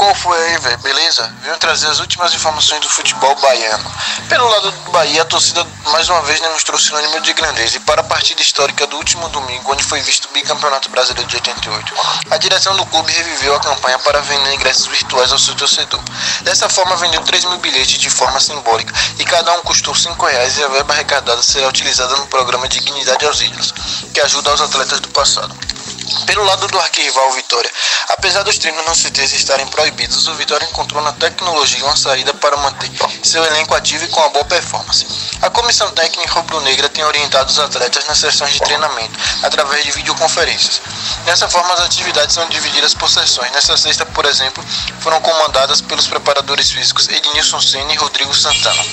Qual foi aí, velho? Beleza? Venho trazer as últimas informações do futebol baiano. Pelo lado do Bahia, a torcida mais uma vez demonstrou sinônimo de grandeza e para a partida histórica do último domingo, onde foi visto o bicampeonato brasileiro de 88, a direção do clube reviveu a campanha para vender ingressos virtuais ao seu torcedor. Dessa forma, vendeu 3 mil bilhetes de forma simbólica e cada um custou R$5 e a verba arrecadada será utilizada no programa Dignidade aos Ídolos, que ajuda aos atletas do passado. Pelo lado do arquirrival Vitória, apesar dos treinos no CT estarem proibidos, o Vitória encontrou na tecnologia uma saída para manter seu elenco ativo e com uma boa performance. A comissão técnica rubro-negra tem orientado os atletas nas sessões de treinamento, através de videoconferências. Dessa forma, as atividades são divididas por sessões. Nesta sexta, por exemplo, foram comandadas pelos preparadores físicos Ednilson Senna e Rodrigo Santana.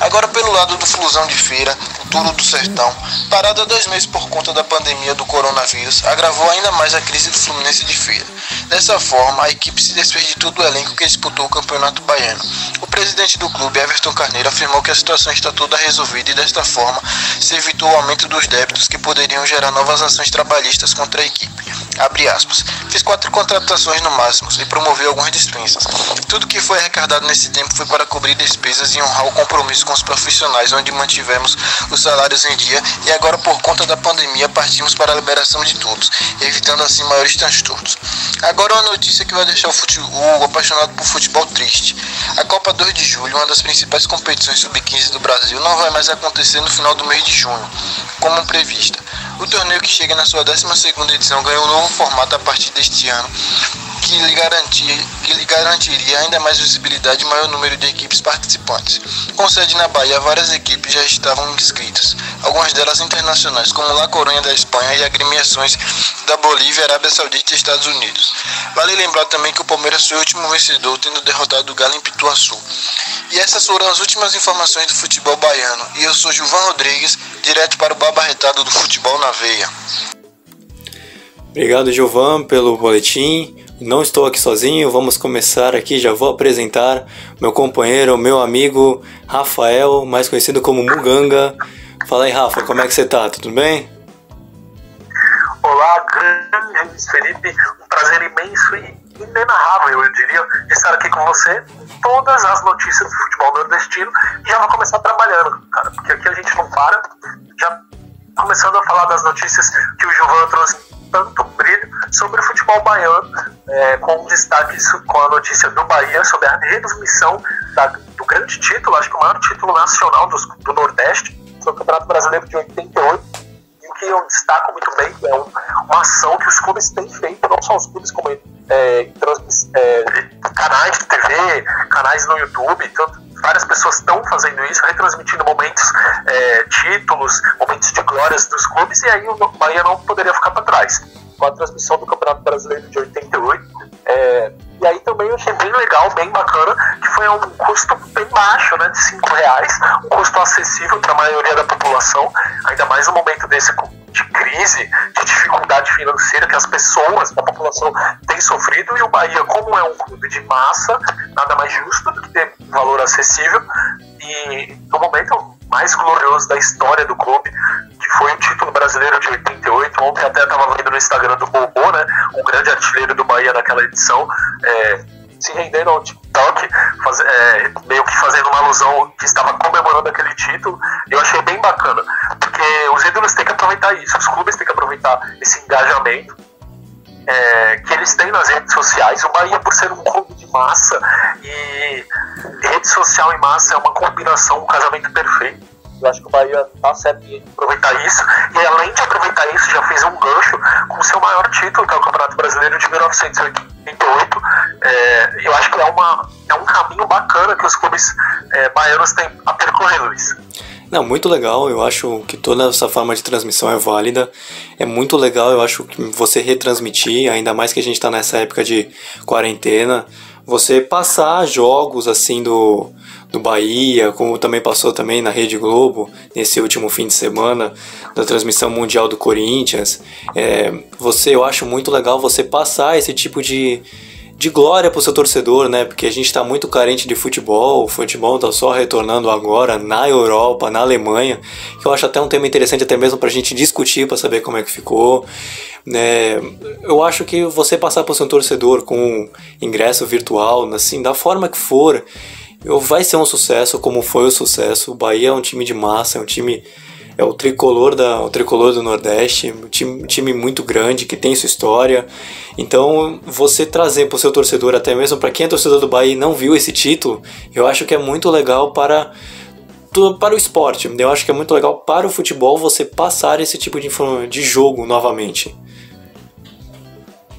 Agora pelo lado do Flusão de Feira, o Turo do Sertão, parado há 2 meses por conta da pandemia do coronavírus, agravou ainda mais a crise do Fluminense de Feira. Dessa forma, a equipe se desfez de todo o elenco que disputou o Campeonato Baiano. O presidente do clube, Everton Carneiro, afirmou que a situação está toda resolvida e desta forma se evitou o aumento dos débitos que poderiam gerar novas ações trabalhistas contra a equipe. Abre aspas. Fiz 4 contratações no máximo e promoveu algumas dispensas. Tudo que foi arrecadado nesse tempo foi para cobrir despesas e honrar o compromisso com os profissionais, onde mantivemos os salários em dia e agora por conta da pandemia partimos para a liberação de todos, evitando assim maiores transtornos. Agora uma notícia que vai deixar o apaixonado por futebol triste. A Copa 2 de Julho, uma das principais competições sub-15 do Brasil, não vai mais acontecer no final do mês de junho, como prevista. O torneio, que chega na sua 12ª edição, ganhou um novo formato a partir deste ano, que lhe garantiria ainda mais visibilidade e maior número de equipes participantes. Com sede na Bahia, várias equipes já estavam inscritas, algumas delas internacionais, como La Coruña da Espanha e agremiações da Bolívia, Arábia Saudita e Estados Unidos. Vale lembrar também que o Palmeiras foi o último vencedor, tendo derrotado o Galo em Pituaçu. E essas foram as últimas informações do futebol baiano. E eu sou Gilvan Rodrigues, direto para o Baba Retado do Futebol na Veia. Obrigado, Gilvan, pelo boletim. Não estou aqui sozinho, vamos começar aqui, já vou apresentar meu companheiro, meu amigo Rafael, mais conhecido como Muganga. Fala aí, Rafa, como é que você tá? Tudo bem? Olá, grande Felipe, um prazer imenso e inenarrável, eu diria, estar aqui com você. Todas as notícias do futebol nordestino e já vou começar trabalhando, cara, porque aqui a gente não para. Já começando a falar das notícias que o Gilvan trouxe tanto brilho sobre o futebol baiano, com destaque com a notícia do Bahia sobre a retransmissão do grande título, acho que o maior título nacional do Nordeste, foi o Campeonato Brasileiro de 88, e o que eu destaco muito bem é uma ação que os clubes têm feito, não só os clubes, como canais de TV, canais no YouTube, várias pessoas estão fazendo isso, retransmitindo momentos, títulos, momentos de glórias dos clubes, e aí o Bahia não poderia ficar para trás. Com a transmissão do Campeonato Brasileiro de 88, e aí também eu achei bem legal, bem bacana, que foi um custo bem baixo, né, de R$5, um custo acessível para a maioria da população, ainda mais no momento desse de crise, de dificuldade financeira que as pessoas, a população tem sofrido, e o Bahia, como é um clube de massa, nada mais justo do que ter valor acessível, e no momento mais glorioso da história do clube, que foi o título brasileiro de 88, ontem até estava vendo no Instagram do Bobô, né, o grande artilheiro do Bahia naquela edição, se rendendo ao TikTok, meio que fazendo uma alusão que estava comemorando aquele título. Eu achei bem bacana, porque os ídolos têm que aproveitar isso, os clubes têm que aproveitar esse engajamento que eles têm nas redes sociais. O Bahia, por ser um clube de massa, e rede social e massa é uma combinação, um casamento perfeito. Eu acho que o Bahia está certo em aproveitar isso, e além de aproveitar isso, já fez um gancho com o seu maior título, que é o Campeonato Brasileiro de 1988. Eu acho que é um caminho bacana que os clubes baianos têm a percorrer, Luiz. Não, muito legal, eu acho que toda essa forma de transmissão é válida, é muito legal, eu acho que você retransmitir, ainda mais que a gente está nessa época de quarentena, você passar jogos assim do Bahia, como também passou também na Rede Globo, nesse último fim de semana, da transmissão mundial do Corinthians, eu acho muito legal você passar esse tipo de glória pro seu torcedor, né? Porque a gente tá muito carente de futebol, o futebol tá só retornando agora na Europa, na Alemanha, que eu acho até um tema interessante até mesmo pra gente discutir, pra saber como é que ficou, né? Eu acho que você passar pro seu torcedor com ingresso virtual, assim, da forma que for, vai ser um sucesso, como foi o sucesso. O Bahia é um time de massa, é um time... É o tricolor do Nordeste, um time muito grande, que tem sua história. Então, você trazer para o seu torcedor, até mesmo para quem é torcedor do Bahia e não viu esse título, eu acho que é muito legal para o esporte. Eu acho que é muito legal para o futebol você passar esse tipo de jogo novamente.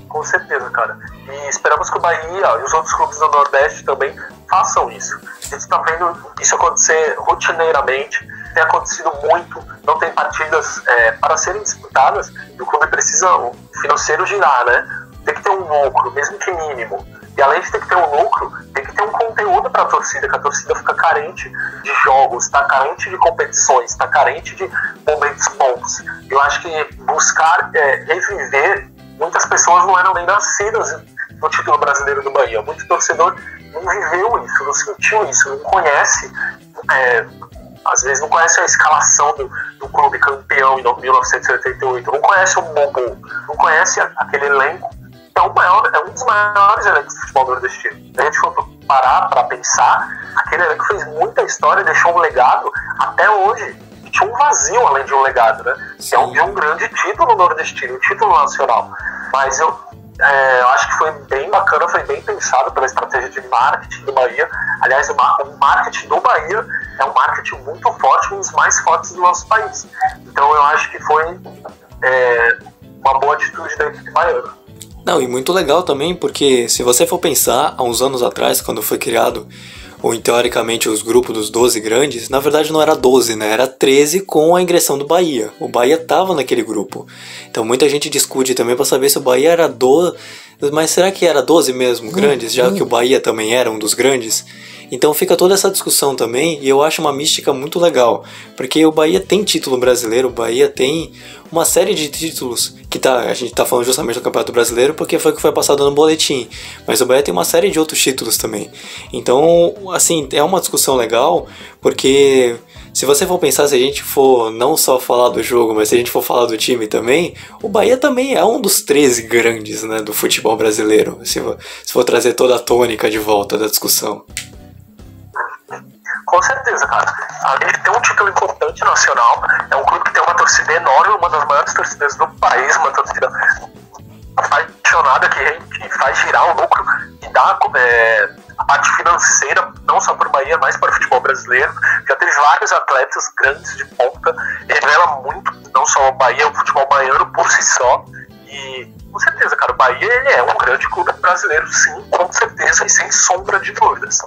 Com certeza, cara. E esperamos que o Bahia e os outros clubes do Nordeste também façam isso. A gente está vendo isso acontecer rotineiramente. Tem acontecido muito, não tem partidas para serem disputadas, e o clube precisa, o financeiro girar, né? Tem que ter um lucro, mesmo que mínimo. E além de ter que ter um lucro, tem que ter um conteúdo para a torcida, que a torcida fica carente de jogos, está carente de competições, está carente de momentos bons. Eu acho que buscar reviver, muitas pessoas não eram nem nascidas no título brasileiro do Bahia. Muito torcedor não viveu isso, não sentiu isso, não conhece... às vezes não conhece a escalação do clube campeão em 1988, não conhece o Bobo, não conhece aquele elenco, é um dos maiores elencos do futebol nordestino. A gente for parar para pensar, aquele elenco fez muita história, deixou um legado até hoje, e tinha um vazio além de um legado, né? Que é de um grande título nordestino, um título nacional. Mas eu acho que foi bem bacana, foi bem pensado pela estratégia de marketing do Bahia. Aliás, o marketing do Bahia é um marketing muito forte, um dos mais fortes do nosso país. Então eu acho que foi uma boa atitude da equipe baiana. Não, e muito legal também, porque se você for pensar, há uns anos atrás, quando foi criado, ou teoricamente os grupos dos 12 grandes, na verdade não era 12, né? Era 13 com a ingressão do Bahia. O Bahia estava naquele grupo. Então muita gente discute também para saber se o Bahia era 12, mas será que era 12 mesmo grandes, já que o Bahia também era um dos grandes? Então fica toda essa discussão também, e eu acho uma mística muito legal, porque o Bahia tem título brasileiro, o Bahia tem uma série de títulos, a gente tá falando justamente do Campeonato Brasileiro, porque foi o que foi passado no boletim, mas o Bahia tem uma série de outros títulos também. Então, assim, é uma discussão legal, porque se você for pensar, se a gente for não só falar do jogo, mas se a gente for falar do time também, o Bahia também é um dos 13 grandes, né, do futebol brasileiro, se for trazer toda a tônica de volta da discussão. Com certeza, cara. Além de ter um título importante nacional, é um clube que tem uma torcida enorme, uma das maiores torcidas do país, uma torcida apaixonada que faz girar o lucro e dá a parte financeira, não só para o Bahia, mas para o futebol brasileiro. Já teve vários atletas grandes de ponta, revela muito, não só o Bahia, o futebol baiano por si só. E com certeza, cara, o Bahia ele é um grande clube brasileiro, sim, com certeza, e sem sombra de dúvidas.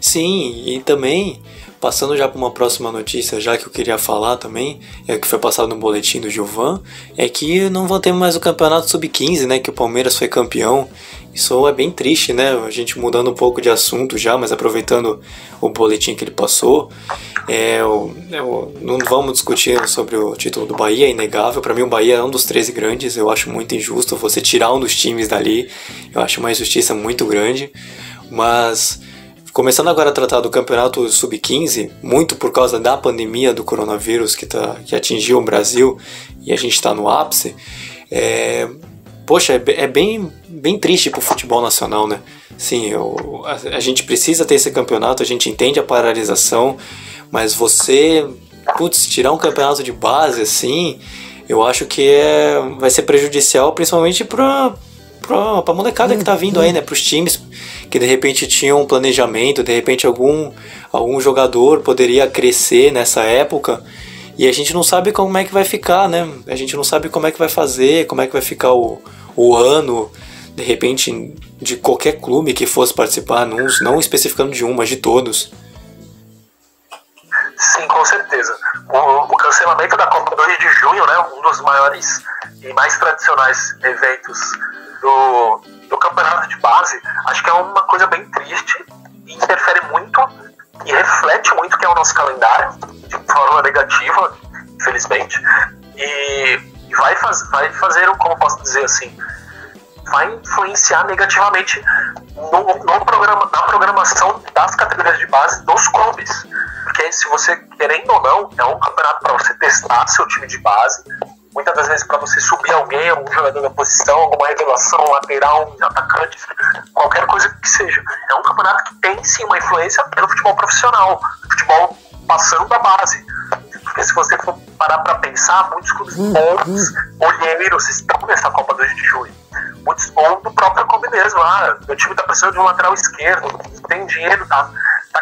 Sim, e também, passando já para uma próxima notícia, já que eu queria falar também, que foi passado no boletim do Gilvan, é que não vão ter mais o campeonato sub-15, né, que o Palmeiras foi campeão. Isso é bem triste, né, a gente mudando um pouco de assunto já, mas aproveitando o boletim que ele passou, não vamos discutir sobre o título do Bahia, é inegável. Para mim o Bahia é um dos 13 grandes, eu acho muito injusto você tirar um dos times dali, eu acho uma injustiça muito grande, mas... Começando agora a tratar do campeonato sub-15, muito por causa da pandemia do coronavírus que atingiu o Brasil e a gente está no ápice, é bem triste pro futebol nacional, né? Sim, a gente precisa ter esse campeonato, a gente entende a paralisação, mas tirar um campeonato de base assim, eu acho que vai ser prejudicial principalmente pra molecada que tá vindo aí, né? Pros times que de repente tinham um planejamento, de repente algum jogador poderia crescer nessa época e a gente não sabe como é que vai ficar, né? A gente não sabe como é que vai fazer, como é que vai ficar o ano, de repente, de qualquer clube que fosse participar, não especificando de um, mas de todos. Sim, com certeza. O cancelamento da Copa 2 de junho, né, um dos maiores e mais tradicionais eventos do campeonato de base, acho que é uma coisa bem triste e interfere muito e reflete muito que é o nosso calendário de forma negativa, infelizmente, e vai fazer, como posso dizer assim, vai influenciar negativamente na programação das categorias de base dos clubes. Porque se você, querendo ou não, é um campeonato para você testar seu time de base, muitas das vezes para você subir alguém, algum jogador da posição, alguma revelação, lateral, um atacante, qualquer coisa que seja. É um campeonato que tem sim uma influência pelo futebol profissional, futebol passando da base. Porque se você for parar para pensar, muitos clubes bons, olheiros, estão nessa Copa 2 de Junho. Muitos, ou do próprio clube mesmo. Meu time tá precisando de um lateral esquerdo, não tem dinheiro, tá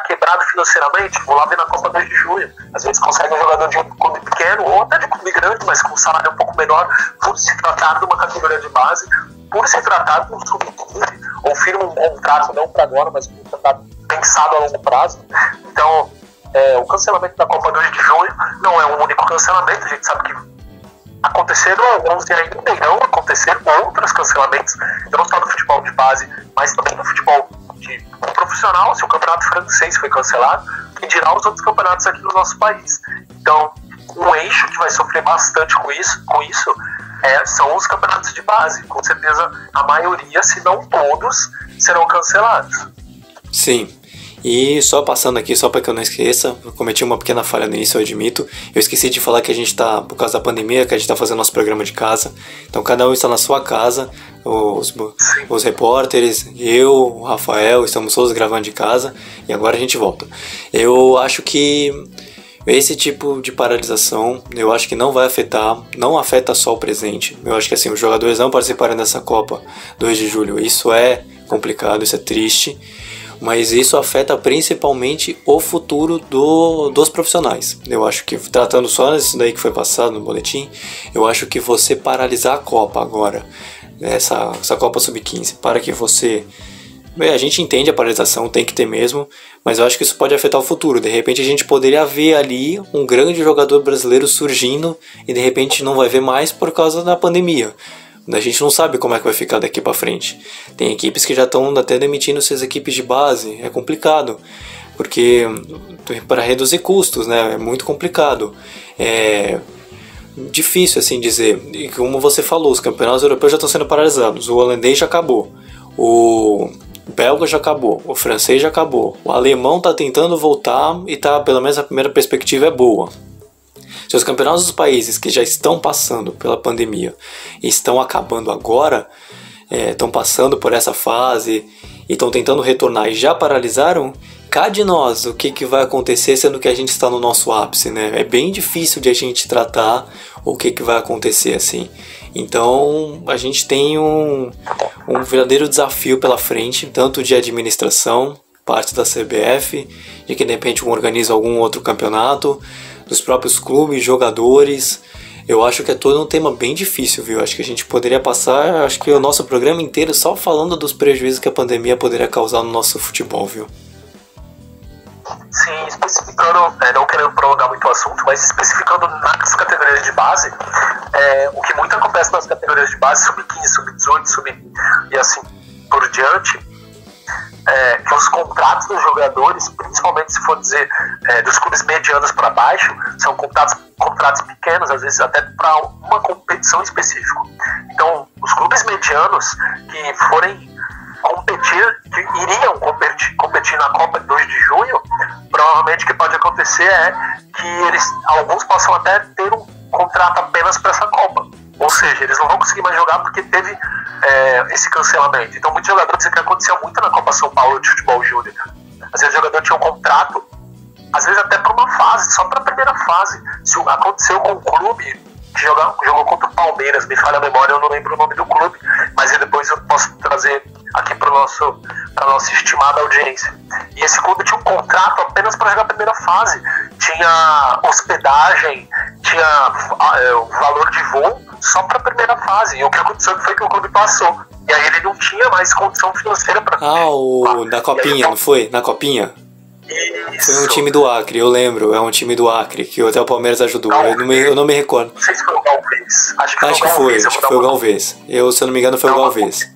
quebrado financeiramente, vou lá ver na Copa 2 de Junho. Às vezes consegue um jogador de um clube pequeno, ou até de um clube grande, mas com um salário um pouco menor, por se tratar de uma categoria de base, por se tratar de um sub-15, ou firma um contrato, não para agora, mas um contrato pensado a longo prazo. Então, o cancelamento da Copa 2 de Junho não é um único cancelamento, a gente sabe que aconteceram alguns e ainda irão acontecer outros cancelamentos, não só do futebol de base, mas também do futebol profissional. Se o campeonato francês foi cancelado, quem dirá os outros campeonatos aqui no nosso país. Então, um eixo que vai sofrer bastante com isso são os campeonatos de base. Com certeza, a maioria, se não todos, serão cancelados. Sim. E só passando aqui, só para que eu não esqueça, eu cometi uma pequena falha no início, eu admito. Eu esqueci de falar que a gente tá, por causa da pandemia, que a gente tá fazendo nosso programa de casa. Então cada um está na sua casa, os repórteres, eu, o Rafael, estamos todos gravando de casa. E agora a gente volta. Eu acho que esse tipo de paralisação, eu acho que não afeta só o presente. Eu acho que assim, os jogadores não participarem dessa Copa 2 de julho, isso é complicado, isso é triste. Mas isso afeta principalmente o futuro dos profissionais. Eu acho que, tratando só disso daí que foi passado no boletim, eu acho que você paralisar a Copa agora, essa Copa Sub-15, para que você... a gente entende a paralisação, tem que ter mesmo, mas eu acho que isso pode afetar o futuro. De repente a gente poderia ver ali um grande jogador brasileiro surgindo e de repente não vai ver mais por causa da pandemia. A gente não sabe como é que vai ficar daqui pra frente. Tem equipes que já estão até demitindo suas equipes de base. É complicado, porque para reduzir custos, né, é muito complicado. É difícil assim dizer. E como você falou, os campeonatos europeus já estão sendo paralisados. O holandês já acabou, o belga já acabou, o francês já acabou, o alemão está tentando voltar e pelo menos a primeira perspectiva é boa. Se os campeonatos dos países que já estão passando pela pandemia e estão acabando agora, estão passando por essa fase e estão tentando retornar e já paralisaram, cá de nós, o que vai acontecer sendo que a gente está no nosso ápice, né? É bem difícil de a gente tratar o que vai acontecer assim. Então a gente tem um verdadeiro desafio pela frente, tanto de administração, parte da CBF, de que de repente organiza algum outro campeonato, dos próprios clubes, jogadores. Eu acho que é todo um tema bem difícil, viu? Acho que a gente poderia passar, acho que o nosso programa inteiro só falando dos prejuízos que a pandemia poderia causar no nosso futebol, viu? Sim, especificando, não querendo prolongar muito o assunto, mas especificando nas categorias de base, o que muito acontece nas categorias de base, sub-15, sub-18, e assim por diante, que os contratos dos jogadores, principalmente se for dizer dos clubes medianos para baixo, são contratos pequenos, às vezes até para uma competição específica. Então, os clubes medianos que forem que iriam competir na Copa 2 de junho, provavelmente o que pode acontecer é que alguns possam até ter um contrato apenas para essa Copa. Ou seja, eles não vão conseguir mais jogar porque teve esse cancelamento. Então, muitos jogadores, isso que aconteceu muito na Copa São Paulo de futebol júnior. Às vezes o jogador tinha um contrato, às vezes até para uma fase, só para a primeira fase. Se aconteceu com um clube que jogou contra o Palmeiras, me falha a memória, eu não lembro o nome do clube, mas depois eu posso trazer aqui para a nossa estimada audiência. E esse clube tinha um contrato apenas para jogar a primeira fase. Tinha hospedagem, tinha o valor de voo só para a primeira fase. E o que aconteceu foi que o clube passou. E aí ele não tinha mais condição financeira para... da Copinha, não foi? Na Copinha? Isso. Foi um time do Acre, eu lembro. É um time do Acre, que até o Palmeiras ajudou. Eu não me recordo. Não sei se foi o Galvez. Acho que foi o Galvez. Se eu não me engano, foi o Galvez.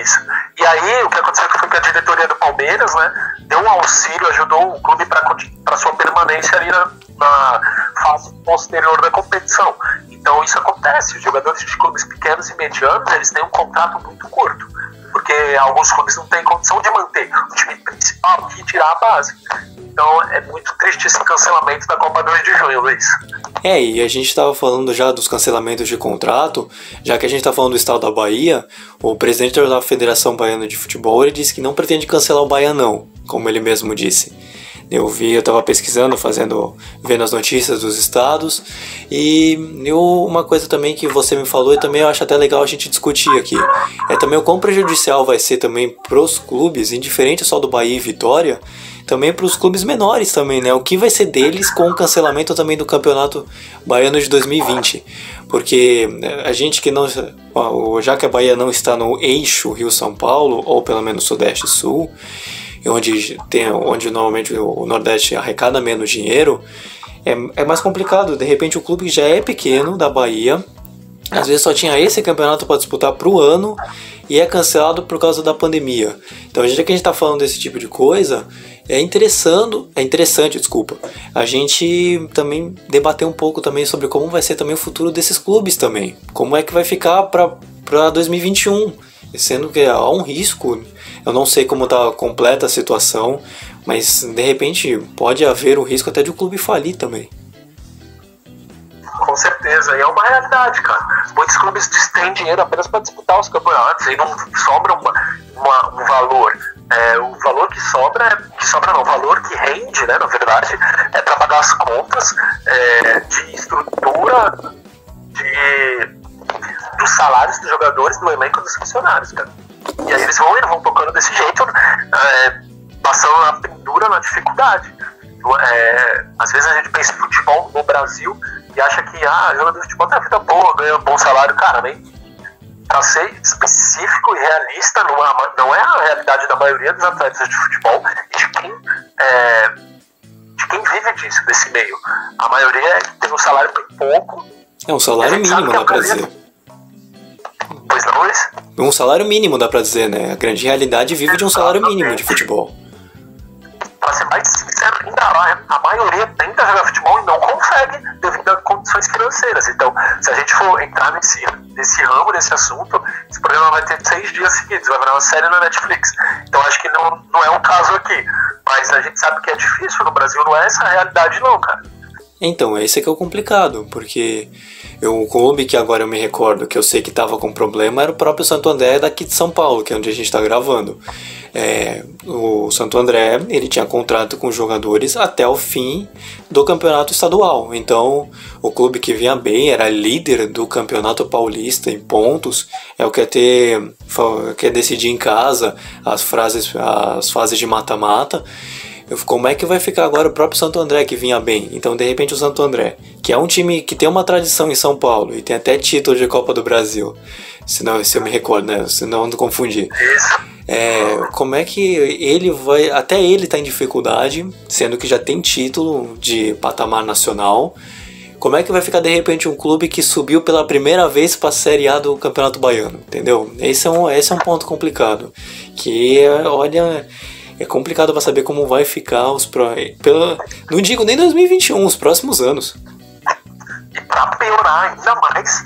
Isso. E aí, o que aconteceu foi que a diretoria do Palmeiras, né, deu um auxílio, ajudou o clube para sua permanência ali na fase posterior da competição. Então isso acontece, os jogadores de clubes pequenos e medianos, eles têm um contrato muito curto, porque alguns clubes não têm condição de manter o time principal e tirar a base. Então é muito triste esse cancelamento da Copa 2 de junho, Luiz. E a gente estava falando já dos cancelamentos de contrato, já que a gente está falando do estado da Bahia, o presidente da Federação Baiana de Futebol, ele disse que não pretende cancelar o Baianão, como ele mesmo disse. Eu estava pesquisando, vendo as notícias dos estados, e uma coisa também que você me falou e também eu acho até legal a gente discutir aqui, é também o quão prejudicial vai ser também pros clubes, indiferente só do Bahia e Vitória, também para os clubes menores também, né? O que vai ser deles com o cancelamento também do Campeonato Baiano de 2020? Porque a gente que não... Já que a Bahia não está no eixo Rio-São Paulo, ou pelo menos Sudeste-Sul, onde normalmente o Nordeste arrecada menos dinheiro, é mais complicado. De repente o clube que já é pequeno, da Bahia, às vezes só tinha esse campeonato para disputar para o ano e é cancelado por causa da pandemia. Então, já que a gente está falando desse tipo de coisa, é interessante, a gente também debater um pouco também sobre como vai ser também o futuro desses clubes também. Como é que vai ficar para 2021, sendo que há um risco. Eu não sei como está completa a situação, mas de repente pode haver o risco até de o clube falir também. Com certeza, e é uma realidade, cara. Muitos clubes têm dinheiro apenas para disputar os campeonatos e não sobra um valor. O valor que sobra, o valor que rende, né, na verdade, é para pagar as contas de estrutura, dos salários dos jogadores, do elenco dos funcionários, cara. E aí eles vão tocando desse jeito, passando a pendura na dificuldade. Às vezes a gente pensa em futebol no Brasil e acha que jogador de futebol tem a vida boa, ganha um bom salário. Cara, nem para ser específico e realista, não é a realidade da maioria dos atletas de futebol e de quem vive disso, desse meio. A maioria tem um salário bem pouco. É um salário mínimo, dá pra dizer. Pois não, Luiz? Um salário mínimo, dá pra dizer, né? A grande realidade vive de um salário mínimo de futebol. Pra ser mais sincero, ainda a maioria tenta jogar futebol e não consegue devido a condições financeiras. Então, se a gente for entrar nesse ramo, nesse assunto, esse programa vai ter 6 dias seguidos, vai virar uma série na Netflix. Então, acho que não é um caso aqui. Mas a gente sabe que é difícil, no Brasil não é essa a realidade não, cara. Então, esse que é o complicado, porque o clube que agora eu me recordo, que eu sei que estava com problema, era o próprio Santo André daqui de São Paulo, que é onde a gente está gravando. O Santo André, ele tinha contrato com jogadores até o fim do campeonato estadual. Então, o clube que vinha bem, era líder do campeonato paulista em pontos, quer decidir em casa as fases de mata-mata. Como é que vai ficar agora o próprio Santo André que vinha bem? Então, de repente, o Santo André, que é um time que tem uma tradição em São Paulo e tem até título de Copa do Brasil, se eu me recordo, né? Se não confundir. Como é que ele vai... Até ele está em dificuldade, sendo que já tem título de patamar nacional. Como é que vai ficar, de repente, um clube que subiu pela primeira vez para a Série A do Campeonato Baiano? Entendeu? Esse é um ponto complicado. É complicado para saber como vai ficar não digo nem 2021, os próximos anos. E para piorar ainda mais,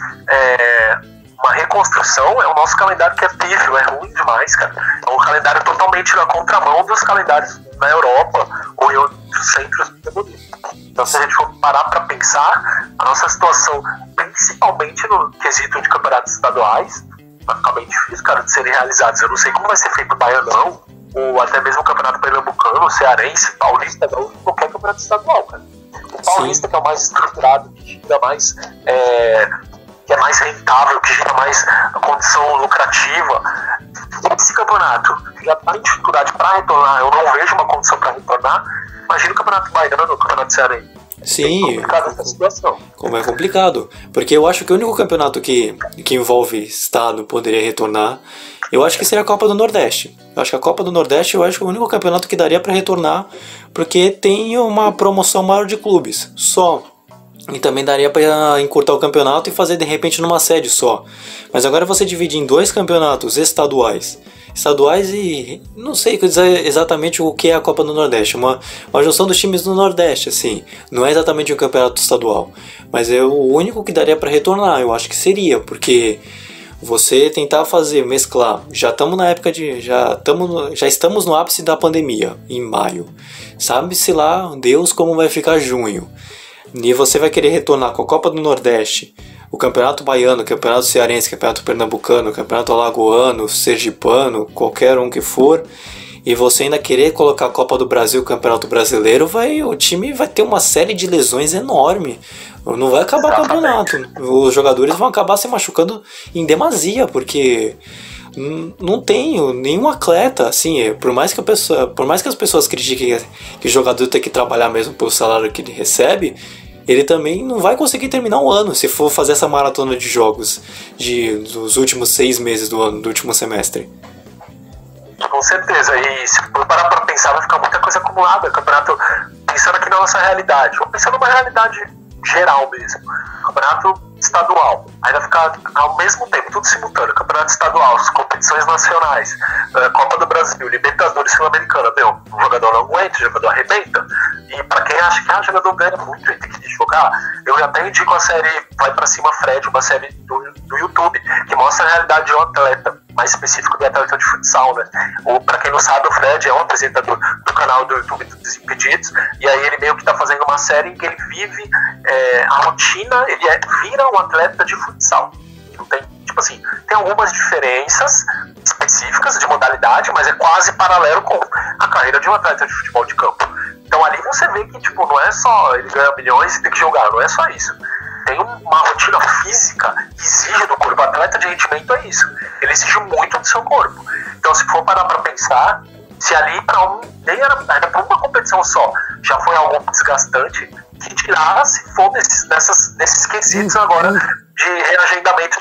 uma reconstrução é o nosso calendário que é pífio, é ruim demais, cara. É um calendário totalmente na contramão dos calendários na Europa ou em outros centros do mundo. Então, se a gente for parar para pensar, a nossa situação, principalmente no quesito de campeonatos estaduais, vai ficar bem difícil, cara, de serem realizados. Eu não sei como vai ser feito o Baianão, ou até mesmo o Campeonato Pernambucano, Cearense, Paulista, não, qualquer campeonato estadual, cara. O Paulista, que é o mais estruturado, que gira mais, que é mais rentável, que gira mais a condição lucrativa. Esse campeonato já está em dificuldade para retornar, eu não vejo uma condição para retornar. Imagina o Campeonato Baiano, o Campeonato Cearense. Sim, é complicado essa situação. Como é complicado, porque eu acho que o único campeonato que envolve estado poderia retornar, eu acho que seria a Copa do Nordeste. Eu acho que a Copa do Nordeste, eu acho que é o único campeonato que daria para retornar, porque tem uma promoção maior de clubes, só. E também daria para encurtar o campeonato e fazer de repente numa sede só. Mas agora você divide em 2 campeonatos estaduais. Estaduais e não sei dizer exatamente o que é a Copa do Nordeste. Uma junção dos times do Nordeste, assim. Não é exatamente um campeonato estadual. Mas é o único que daria para retornar, eu acho que seria. Porque você tentar mesclar. Já estamos na época já estamos no ápice da pandemia, em maio. Sabe-se lá, Deus, como vai ficar junho. E você vai querer retornar com a Copa do Nordeste, o Campeonato Baiano, o Campeonato Cearense, o Campeonato Pernambucano, o Campeonato Alagoano, Sergipano, qualquer um que for, e você ainda querer colocar a Copa do Brasil, o Campeonato Brasileiro, o time vai ter uma série de lesões enorme. Não vai acabar o campeonato. Os jogadores vão acabar se machucando em demasia, porque não tem nenhum atleta, assim, por mais que as pessoas critiquem que o jogador tem que trabalhar mesmo pelo salário que ele recebe, ele também não vai conseguir terminar o ano se for fazer essa maratona de jogos dos últimos 6 meses do ano, do último semestre. Com certeza, e se for parar pra pensar, vai ficar muita coisa acumulada. Campeonato, pensando aqui na nossa realidade, ou pensando numa realidade geral mesmo, campeonato estadual, aí vai ficar ao mesmo tempo, tudo simultâneo, campeonato estadual, as competições nacionais, Copa do Brasil, Libertadores, Sul-Americana, o jogador não aguenta, o jogador arrebenta, e pra quem acha que o jogador ganha muito e tem que jogar, eu já até indico a série Vai Pra Cima Fred, uma série do YouTube, que mostra a realidade de um atleta, mais específico do atleta de futsal, né? Pra quem não sabe, o Fred é um apresentador do canal do YouTube dos Desimpedidos, e aí ele meio que tá fazendo uma série em que ele vive a rotina, vira um atleta de futsal. Não tem, tipo assim, tem algumas diferenças específicas de modalidade, mas é quase paralelo com a carreira de um atleta de futebol de campo. Então ali você vê que, tipo, não é só ele ganha milhões e tem que jogar, não é só isso. Tem uma rotina física que exige do corpo. O atleta de rendimento é isso. Ele exige muito do seu corpo. Então, se for parar pra pensar, se ali nem era pra uma competição só, já foi algo desgastante, que dirá se for nesses quesitos agora de reagendamento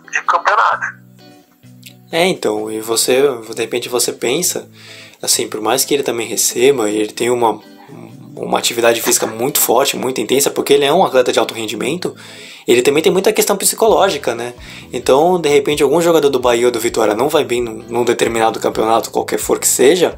de campeonato. Então, e de repente você pensa, assim, por mais que ele também receba, ele tem uma atividade física muito forte, muito intensa, porque ele é um atleta de alto rendimento, ele também tem muita questão psicológica, né? Então, de repente, algum jogador do Bahia ou do Vitória não vai bem num determinado campeonato, qualquer for que seja.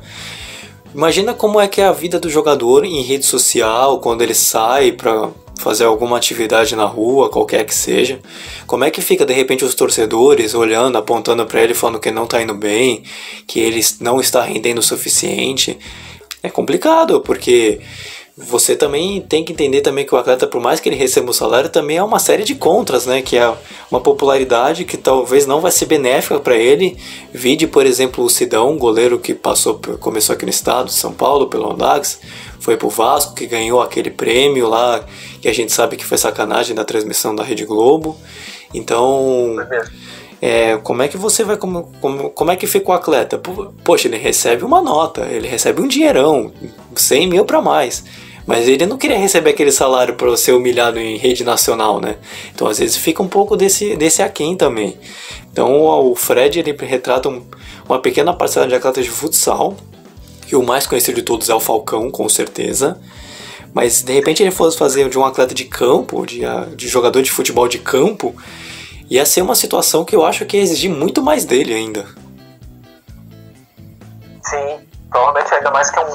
Imagina como é que é a vida do jogador em rede social, quando ele sai pra fazer alguma atividade na rua, qualquer que seja. Como é que fica, de repente, os torcedores olhando, apontando pra ele, falando que não tá indo bem, que ele não está rendendo o suficiente. É complicado, porque você também tem que entender também que o atleta, por mais que ele receba o salário, também é uma série de contras, né? Que é uma popularidade que talvez não vai ser benéfica para ele. Vide, por exemplo, o Sidão, goleiro que começou aqui no estado de São Paulo, pelo Audax, foi pro Vasco, que ganhou aquele prêmio lá, que a gente sabe que foi sacanagem da transmissão da Rede Globo. Então, como é que você vai, como é que fica o atleta? Poxa, ele recebe uma nota, ele recebe um dinheirão, 100 mil para mais, mas ele não queria receber aquele salário para ser humilhado em rede nacional, né? Então às vezes fica um pouco desse aquém também. Então o Fred, ele retrata uma pequena parcela de atletas de futsal, que o mais conhecido de todos é o Falcão, com certeza. Mas de repente ele fosse fazer de um atleta de campo, de jogador de futebol de campo, ia ser uma situação que eu acho que ia exigir muito mais dele ainda. Sim, provavelmente ainda mais que é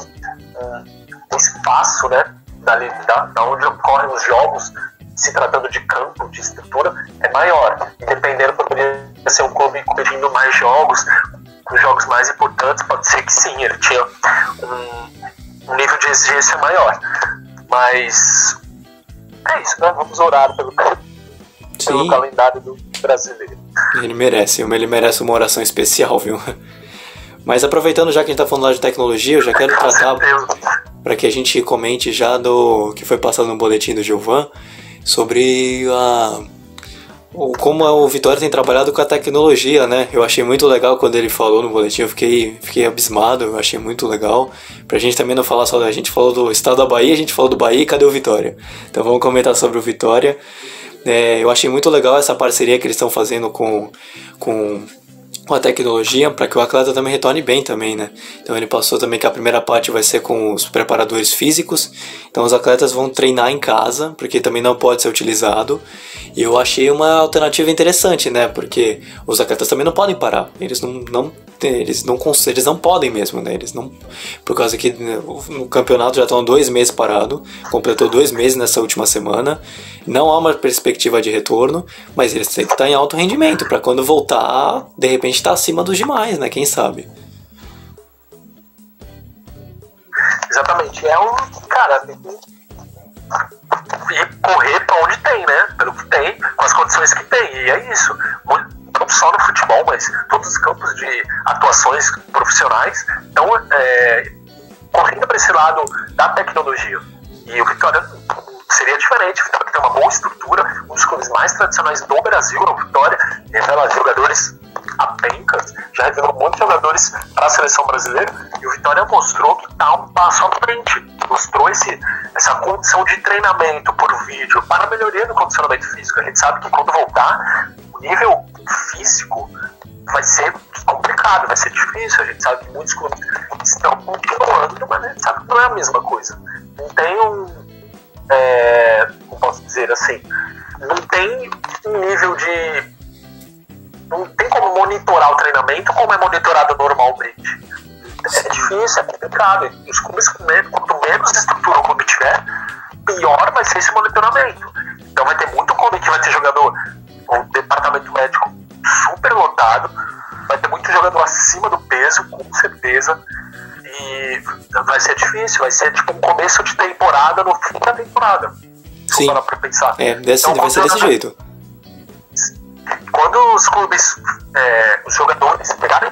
um espaço, né, da onde ocorrem os jogos, se tratando de campo, de estrutura, é maior. E dependendo, poderia ser um clube competindo mais jogos, com jogos mais importantes, pode ser que sim, ele tinha um nível de exigência maior. Mas é isso, né? Vamos orar pelo calendário do brasileiro. Ele merece uma oração especial, viu? Mas aproveitando já que a gente tá falando lá de tecnologia, eu já quero tratar para que a gente comente já do que foi passado no boletim do Gilvan sobre como o Vitória tem trabalhado com a tecnologia, né? Eu achei muito legal quando ele falou no boletim, eu fiquei abismado, eu achei muito legal. Pra gente também não falar só da gente, falou do estado da Bahia, a gente falou do Bahia, cadê o Vitória? Então vamos comentar sobre o Vitória. Eu achei muito legal essa parceria que eles estão fazendo com com a tecnologia para que o atleta também retorne bem também, né? Então ele passou também que a primeira parte vai ser com os preparadores físicos, então os atletas vão treinar em casa, porque também não pode ser utilizado, e eu achei uma alternativa interessante, né? Porque os atletas também não podem parar, eles não podem mesmo, né? Eles não, por causa que no campeonato já estão 2 meses parado, completou 2 meses nessa última semana, não há uma perspectiva de retorno, mas eles têm que estar em alto rendimento para quando voltar, de repente estar acima dos demais, né? Quem sabe? Exatamente, cara, tem que correr pra onde tem, né? Pelo que tem, com as condições que tem, e é isso. Não só no futebol, mas todos os campos de atuações profissionais estão correndo para esse lado da tecnologia. E o Vitória seria diferente. O Vitória tem uma boa estrutura, um dos clubes mais tradicionais do Brasil. O Vitória revela jogadores apencas, já revelou muitos jogadores para a seleção brasileira, e o Vitória mostrou que está um passo à frente. Mostrou essa condição de treinamento por vídeo para a melhoria do condicionamento físico. A gente sabe que quando voltar, o nível físico vai ser complicado, vai ser difícil. A gente sabe que muitos clubes estão continuando, mas a gente sabe que não é a mesma coisa. Não tem como posso dizer assim, não tem um nível de... Não tem como monitorar o treinamento como é monitorado normalmente. É difícil, é complicado. E os clubes, quanto menos estrutura o clube tiver, pior vai ser esse monitoramento. Então vai ter muito clube que vai ter jogador, um departamento médico super lotado, vai ter muito jogador acima do peso, com certeza, e vai ser difícil, vai ser tipo um começo de temporada no fim da temporada. Sim, parar pra pensar. Vai ser desse jeito. Quando os clubes, os jogadores pegarem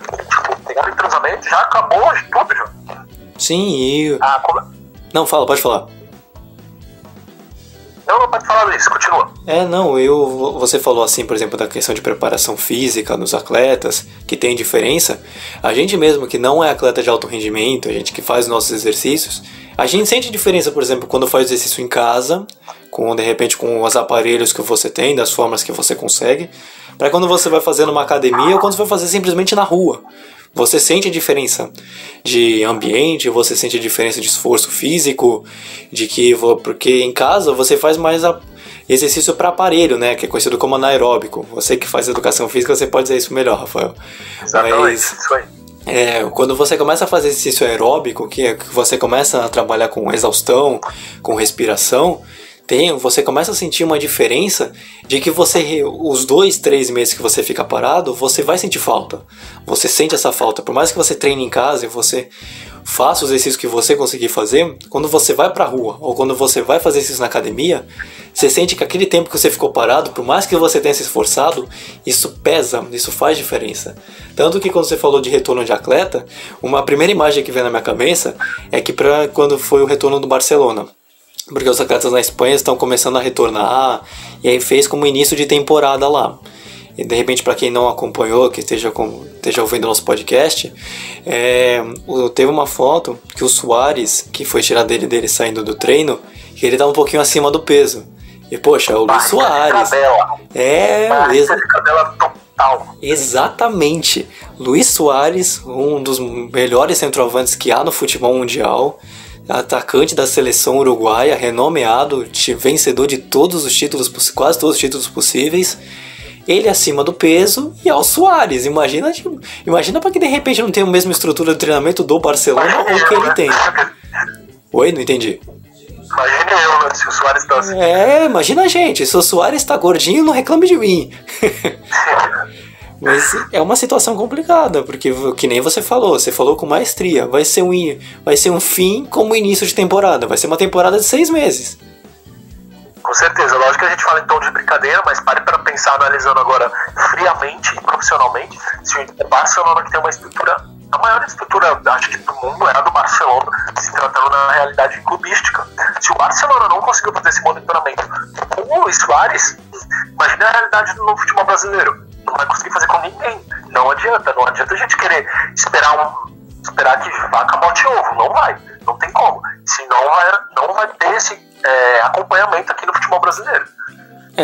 entrosamento, já acabou de tudo, já. Sim, Não, pode falar. Não, pode falar disso, continua. Você falou assim, por exemplo, da questão de preparação física nos atletas, que tem diferença. A gente mesmo que não é atleta de alto rendimento, a gente que faz nossos exercícios, a gente sente diferença, por exemplo, quando faz exercício em casa, de repente com os aparelhos que você tem, das formas que você consegue, para quando você vai fazer numa academia ou quando você vai fazer simplesmente na rua. Você sente a diferença de ambiente, você sente a diferença de esforço físico, porque em casa você faz mais exercício para aparelho, né, que é conhecido como anaeróbico. Você que faz educação física, você pode dizer isso melhor, Rafael. Exatamente, isso aí. Quando você começa a fazer exercício aeróbico, que você começa a trabalhar com exaustão, com respiração, você começa a sentir uma diferença de que os 2, 3 meses que você fica parado, você vai sentir falta. Você sente essa falta. Por mais que você treine em casa e você faça os exercícios que você conseguir fazer, quando você vai pra rua ou quando você vai fazer exercício na academia, você sente que aquele tempo que você ficou parado, por mais que você tenha se esforçado, isso pesa, isso faz diferença. Tanto que quando você falou de retorno de atleta, uma primeira imagem que vem na minha cabeça é que quando foi o retorno do Barcelona. Porque os atletas na Espanha estão começando a retornar, e aí fez como início de temporada lá. E de repente, para quem não acompanhou, que esteja ouvindo nosso podcast, teve uma foto que o Suárez, que foi tirada dele saindo do treino, que ele tá um pouquinho acima do peso. E poxa, é o Luis Suárez. Total. Exatamente. Luis Suárez, um dos melhores centroavantes que há no futebol mundial, atacante da seleção uruguaia, renomeado, vencedor de todos os títulos, quase todos os títulos possíveis. Ele acima do peso e é o Suárez. Imagina para que de repente não tenha a mesma estrutura de treinamento do Barcelona ou que ele tem. Oi, não entendi. Imagina eu, né, se o Suárez tá assim. Imagina a gente. Se o Suárez tá gordinho, não reclame de mim. Mas é uma situação complicada, porque que nem você falou com maestria, vai ser um fim como início de temporada, vai ser uma temporada de 6 meses. Com certeza, lógico que a gente fala em tom de brincadeira, mas pare para pensar, analisando agora friamente e profissionalmente, se o Barcelona, que tem uma estrutura, a maior estrutura, acho que do mundo, é a do Barcelona, se tratando na realidade clubística. Se o Barcelona não conseguiu fazer esse monitoramento com o Luis Suárez, imagina a realidade do novo futebol brasileiro. Não vai conseguir fazer com ninguém. Não adianta a gente querer esperar que vaca bote ovo. Não vai, não tem como. Senão não vai ter esse acompanhamento aqui no futebol brasileiro.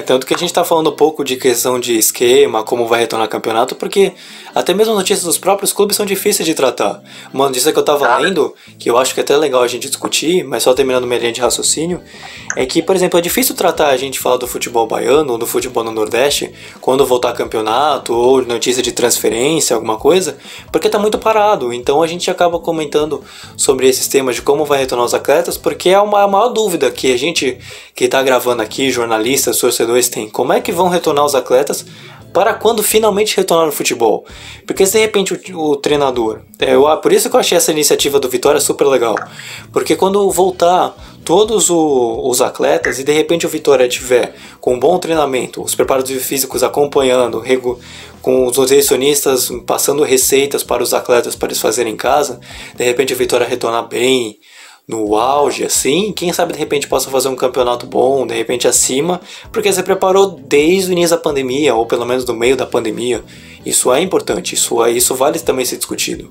Tanto que a gente tá falando um pouco de questão de esquema, como vai retornar o campeonato, porque até mesmo notícias dos próprios clubes são difíceis de tratar. Uma notícia que eu tava lendo, que eu acho que é até legal a gente discutir, mas só terminando minha linha de raciocínio, é que, por exemplo, é difícil tratar a gente falar do futebol baiano ou do futebol no Nordeste quando voltar campeonato ou notícia de transferência, alguma coisa, porque tá muito parado. Então a gente acaba comentando sobre esses temas de como vai retornar os atletas, porque é a maior dúvida que a gente que tá gravando aqui, jornalistas, torcedores, tem. Como é que vão retornar os atletas para quando finalmente retornar no futebol? Porque se de repente o treinador... por isso que eu achei essa iniciativa do Vitória super legal. Porque quando voltar todos os atletas e de repente o Vitória tiver com um bom treinamento, os preparadores físicos acompanhando, com os nutricionistas passando receitas para os atletas para eles fazerem em casa, de repente o Vitória retornar bem, no auge, assim, quem sabe de repente possa fazer um campeonato bom, de repente acima, porque você preparou desde o início da pandemia, ou pelo menos no meio da pandemia. Isso é importante, isso vale também ser discutido.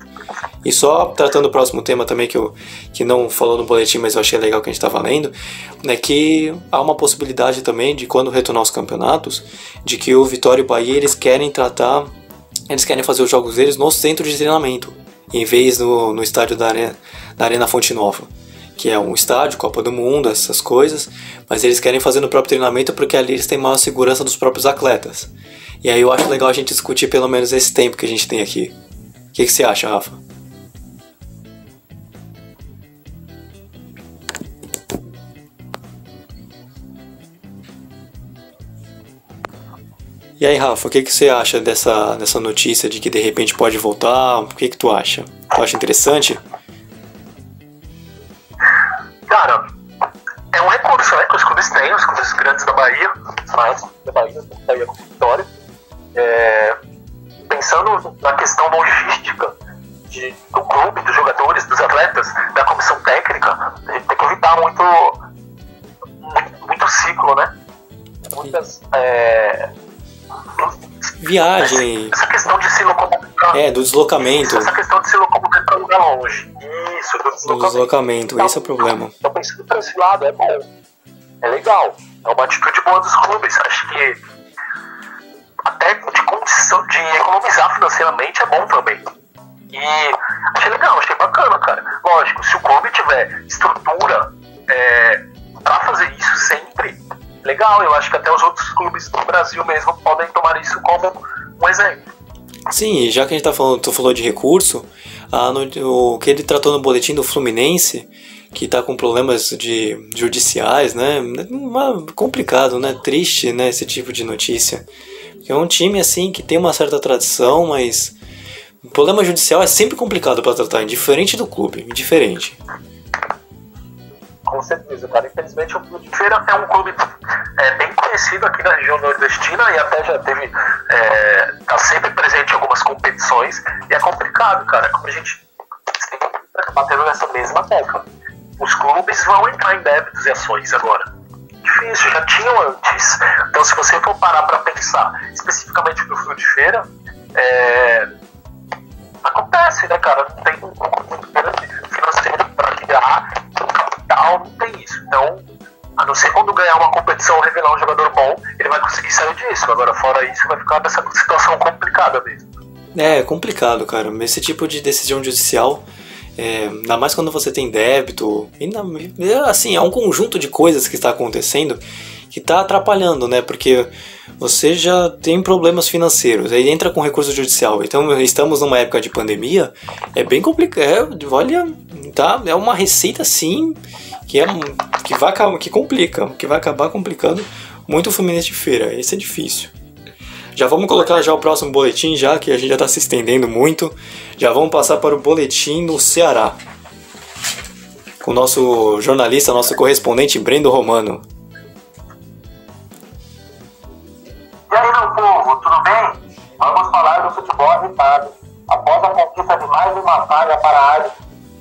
E só tratando o próximo tema também, que não falou no boletim, mas eu achei legal que a gente estava lendo, é que há uma possibilidade também de quando retornar os campeonatos, de que o Vitória e o Bahia, eles querem fazer os jogos deles no centro de treinamento, em vez no estádio da Arena Fonte Nova, que é um estádio, Copa do Mundo, essas coisas, mas eles querem fazer no próprio treinamento porque ali eles têm maior segurança dos próprios atletas. E aí eu acho legal a gente discutir pelo menos esse tempo que a gente tem aqui. O que você acha, Rafa? E aí, Rafa, o que você acha dessa notícia de que de repente pode voltar? O que tu acha? Tu acha interessante? Cara, é um recurso, né, que os clubes têm, os clubes grandes da Bahia, com Vitória. Pensando na questão logística do clube, dos jogadores, dos atletas, da comissão técnica, a gente tem que evitar muito ciclo, né? Muitas viagem. Essa questão de se locomover. Do deslocamento. Essa questão de se locomover para lugar longe. Isso, do deslocamento. Esse é o problema. Então, pensando por esse lado, é bom. É legal. É uma atitude boa dos clubes. Acho que até de condição de economizar financeiramente é bom também. E achei legal, achei bacana, cara. Lógico, se o clube tiver estrutura para fazer isso sempre, legal. Eu acho que até os outros clubes do Brasil mesmo podem tomar isso como um exemplo. Sim, e já que a gente tu falou de recurso, o que ele tratou no boletim do Fluminense, que tá com problemas judiciais, né? Complicado, né? Triste, né? Esse tipo de notícia. É um time, assim, que tem uma certa tradição, mas o problema judicial é sempre complicado para tratar, indiferente do clube, indiferente. Com certeza, cara. Infelizmente, o Clube de Feira é um clube bem conhecido aqui na região nordestina e até já teve, tá sempre presente em algumas competições, e é complicado, cara. Como a gente sempre batendo nessa mesma tecla. Os clubes vão entrar em débitos e ações agora. Difícil, já tinham antes. Então, se você for parar para pensar especificamente no Clube de Feira, acontece, né, cara? Não tem muito grande financeiro para ligar, capital, não tem isso. Então, a não ser quando ganhar uma competição, revelar um jogador bom, ele vai conseguir sair disso. Agora, fora isso, vai ficar nessa situação complicada mesmo. É complicado, cara. Esse tipo de decisão judicial, ainda mais quando você tem débito, assim, é um conjunto de coisas que está acontecendo que está atrapalhando, né? Porque você já tem problemas financeiros, aí entra com recurso judicial. Então estamos numa época de pandemia, é bem complicado. Olha, tá? É uma receita sim que vai acabar complicando muito o Fluminense de Feira. Isso é difícil. Já vamos colocar já o próximo boletim, já que a gente já está se estendendo muito. Já vamos passar para o boletim do Ceará, com o nosso jornalista, nosso correspondente Brendo Romano. E aí, meu povo, tudo bem? Vamos falar do futebol agitado. Após a conquista de mais uma vaga para a área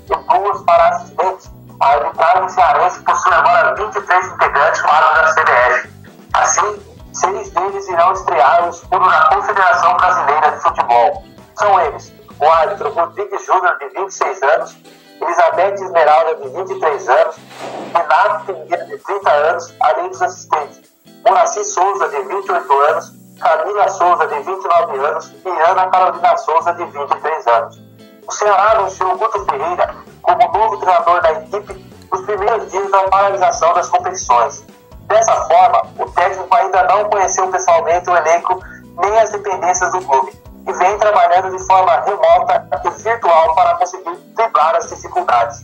e duas para assistentes, a arbitragem cearense possui agora 23 integrantes para a CBF. Assim, 6 deles irão estrear o escudo na Confederação Brasileira de Futebol. São eles: o árbitro Rodrigues Júnior, de 26 anos, Elizabeth Esmeralda, de 23 anos, Renato Pinheiro, de 30 anos, além dos assistentes Muraci Souza, de 28 anos, Camila Souza, de 29 anos e Ana Carolina Souza, de 23 anos. O Ceará anunciou Guto Ferreira como novo treinador da equipe nos primeiros dias da paralisação das competições. Dessa forma, o técnico ainda não conheceu pessoalmente o elenco nem as dependências do clube e vem trabalhando de forma remota e virtual para conseguir driblar as dificuldades.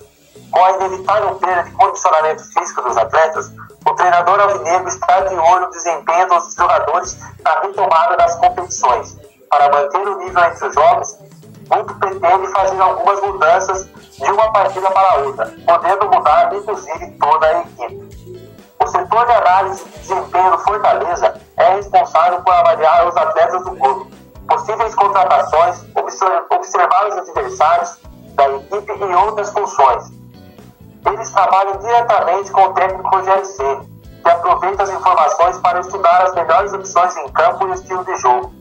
Com a inevitável perda de condicionamento físico dos atletas, o treinador alvinegro está de olho no desempenho dos jogadores na retomada das competições. Para manter o nível entre os jogos, Guto pretende fazer algumas mudanças de uma partida para a outra, podendo mudar inclusive toda a equipe. O setor de análise de desempenho do Fortaleza é responsável por avaliar os atletas do clube, possíveis contratações, observar os adversários da equipe e outras funções. Eles trabalham diretamente com o técnico Rogério Ceni, que aproveita as informações para estudar as melhores opções em campo e estilo de jogo.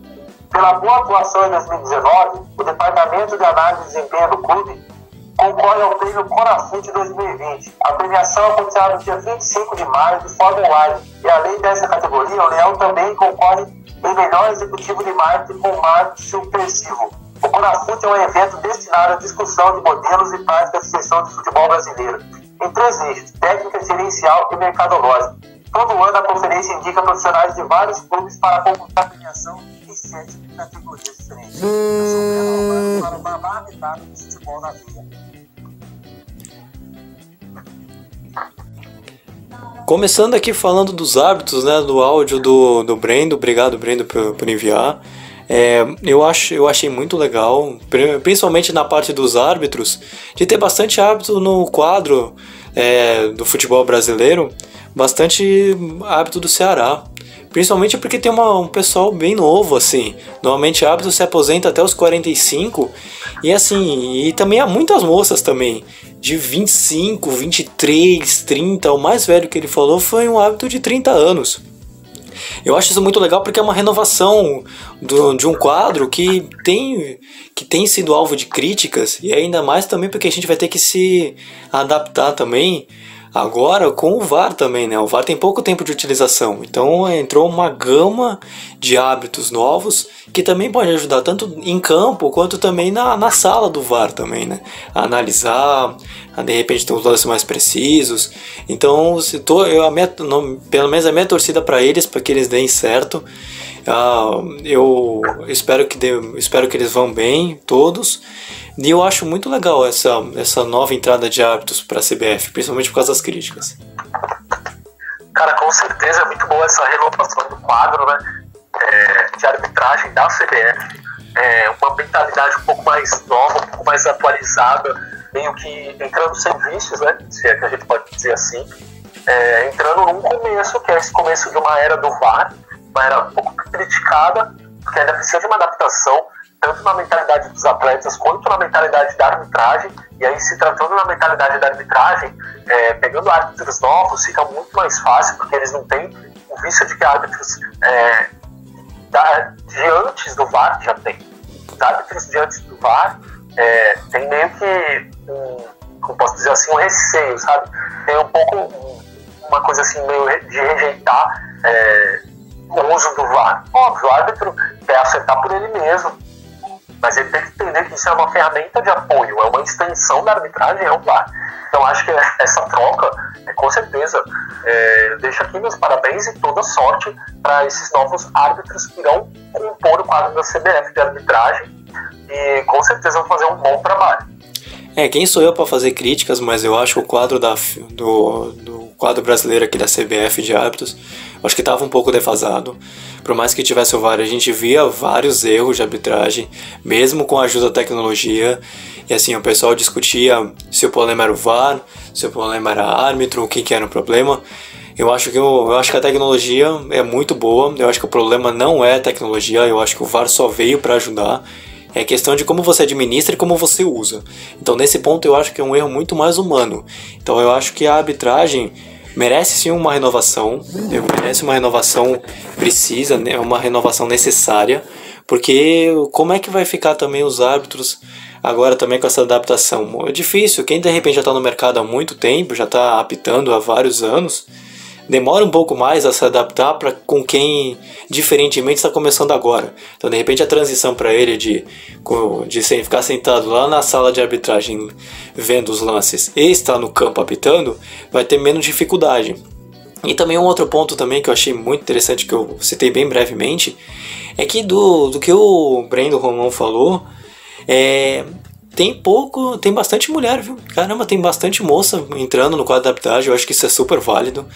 Pela boa atuação em 2019, o Departamento de Análise de Desempenho do clube concorre ao prêmio Conafute 2020. A premiação acontecerá no dia 25 de maio de forma online. E além dessa categoria, o Leão também concorre em melhor executivo de marketing com marketing subversivo. O Conafute é um evento destinado à discussão de modelos e práticas de gestão de futebol brasileiro, em 3 eixos: técnica, gerencial e mercadológica. Todo ano a conferência indica profissionais de vários clubes para concorrer à premiação em 7 categorias diferentes. Eu sou o Breno Albano para o Babá Metade do Futebol na Vida. Começando aqui falando dos árbitros, né, do áudio do Brendo, obrigado Brendo por enviar. Eu achei muito legal, principalmente na parte dos árbitros, de ter bastante árbitro no quadro do futebol brasileiro, bastante árbitro do Ceará. Principalmente porque tem um pessoal bem novo, assim. Normalmente árbitro se aposenta até os 45. E assim, e também há muitas moças também, de 25, 23, 30. O mais velho que ele falou foi um árbitro de 30 anos. Eu acho isso muito legal porque é uma renovação de um quadro que tem sido alvo de críticas. E ainda mais também porque a gente vai ter que se adaptar também agora com o VAR também, né? O VAR tem pouco tempo de utilização, então entrou uma gama de árbitros novos que também pode ajudar tanto em campo quanto também na sala do VAR também, né? A analisar, a de repente ter uns lances mais precisos. Então, pelo menos a minha torcida para que eles deem certo. Eu espero que eles vão bem todos. E eu acho muito legal essa nova entrada de árbitros para a CBF, principalmente por causa das críticas. Cara, com certeza é muito boa essa renovação do quadro, né, de arbitragem da CBF. Uma mentalidade um pouco mais nova, um pouco mais atualizada, meio que entrando sem vícios, né, se é que a gente pode dizer assim, entrando num começo, que é esse começo de uma era do VAR, uma era um pouco criticada, porque ainda precisa de uma adaptação, tanto na mentalidade dos atletas quanto na mentalidade da arbitragem. E aí, se tratando da mentalidade da arbitragem, pegando árbitros novos fica muito mais fácil, porque eles não têm o vício de que árbitros de antes do VAR já tem. Os árbitros de antes do VAR tem meio que como posso dizer assim, um receio, sabe? Tem um pouco uma coisa assim meio de rejeitar o uso do VAR. Óbvio, o árbitro quer acertar por ele mesmo, mas ele tem que entender que isso é uma ferramenta de apoio, é uma extensão da arbitragem, é o VAR. Então acho que essa troca, com certeza, deixa aqui meus parabéns e toda sorte para esses novos árbitros que irão compor o quadro da CBF de arbitragem e com certeza vão fazer um bom trabalho. Quem sou eu para fazer críticas, mas eu acho que o quadro do quadro brasileiro aqui da CBF de árbitros, acho que estava um pouco defasado. Por mais que tivesse o VAR, a gente via vários erros de arbitragem, mesmo com a ajuda da tecnologia. E assim, o pessoal discutia se o problema era o VAR, se o problema era árbitro, o que era o problema. Eu acho que a tecnologia é muito boa, eu acho que o problema não é a tecnologia, eu acho que o VAR só veio para ajudar. É questão de como você administra e como você usa. Então nesse ponto eu acho que é um erro muito mais humano. Então eu acho que a arbitragem merece sim uma renovação. Merece uma renovação precisa, né? Uma renovação necessária. Porque como é que vai ficar também os árbitros agora também com essa adaptação? É difícil. Quem de repente já está no mercado há muito tempo, já está apitando há vários anos, demora um pouco mais a se adaptar com quem diferentemente está começando agora. Então de repente a transição para ele de ficar sentado lá na sala de arbitragem vendo os lances e estar no campo apitando vai ter menos dificuldade. E também um outro ponto também que eu achei muito interessante, que eu citei bem brevemente, é que do que o Brendo Romão falou, tem bastante mulher, viu? Caramba, tem bastante moça entrando no quadro da arbitragem, eu acho que isso é super válido.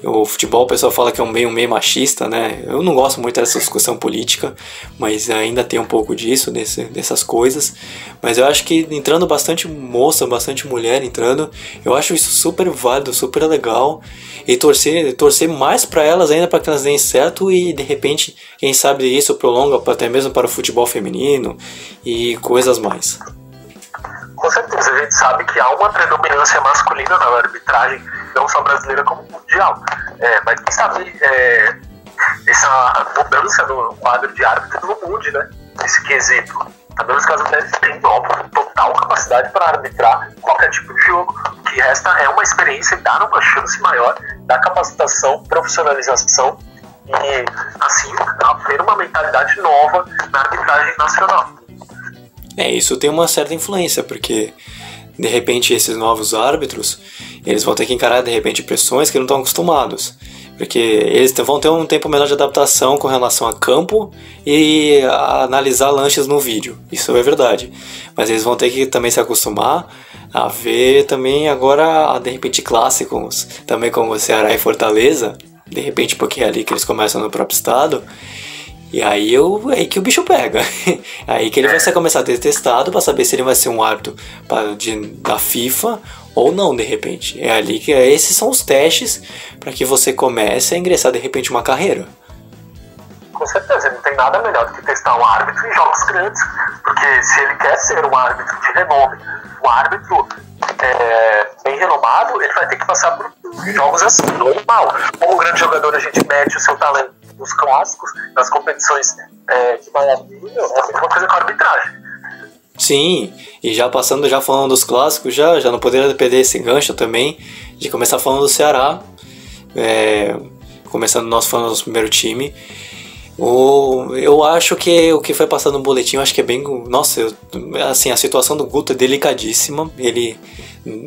O futebol, o pessoal fala que é um meio machista, né? Eu não gosto muito dessa discussão política, mas ainda tem um pouco disso, dessas coisas. Mas eu acho que entrando bastante moça, bastante mulher entrando, eu acho isso super válido, super legal. E torcer mais para elas ainda, para que elas deem certo e de repente, quem sabe isso prolonga até mesmo para o futebol feminino e coisas mais. Com certeza, a gente sabe que há uma predominância masculina na arbitragem, não só brasileira como mundial. Mas quem sabe essa mudança no quadro de árbitro não mude, né? Esse quesito. Também os casos deles têm, óbvio, total capacidade para arbitrar qualquer tipo de jogo. O que resta é uma experiência e dar uma chance maior da capacitação, profissionalização e, assim, haver uma mentalidade nova na arbitragem nacional. Isso tem uma certa influência, porque de repente esses novos árbitros, eles vão ter que encarar de repente pressões que não estão acostumados, porque eles vão ter um tempo menor de adaptação com relação a campo e a analisar lances no vídeo, isso é verdade, mas eles vão ter que também se acostumar a ver também agora de repente clássicos, também como Ceará e Fortaleza, de repente porque é ali que eles começam no próprio estado. E aí que o bicho pega. Aí que ele vai começar a ter testado para saber se ele vai ser um árbitro da FIFA ou não, de repente. É ali que esses são os testes para que você comece a ingressar de repente uma carreira. Com certeza, não tem nada melhor do que testar um árbitro em jogos grandes, porque se ele quer ser um árbitro de renome, um árbitro bem renomado, ele vai ter que passar por jogos assim, normal. Como um grande jogador, a gente mede o seu talento nos clássicos, nas competições de maior nível, é a mesma coisa com a arbitragem. Sim, e já falando dos clássicos, já não poderia perder esse gancho também, de começar falando do Ceará, começando nós falando do nosso primeiro time. Eu acho que o que foi passado no boletim, eu acho que é bem... Nossa, assim, a situação do Guto é delicadíssima, ele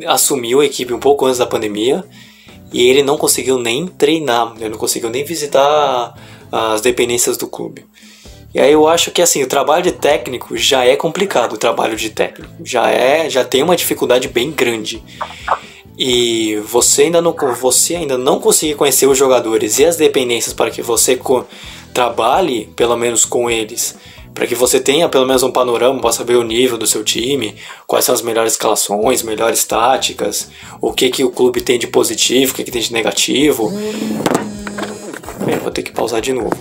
assumiu a equipe um pouco antes da pandemia, e ele não conseguiu nem treinar, ele não conseguiu nem visitar as dependências do clube. E aí eu acho que assim, o trabalho de técnico já é complicado, o trabalho de técnico já tem uma dificuldade bem grande. E você ainda não conseguir conhecer os jogadores e as dependências para que você trabalhe pelo menos com eles, para que você tenha pelo menos um panorama para saber o nível do seu time, quais são as melhores escalações, melhores táticas, o que o clube tem de positivo, o que tem de negativo. Vou ter que pausar de novo.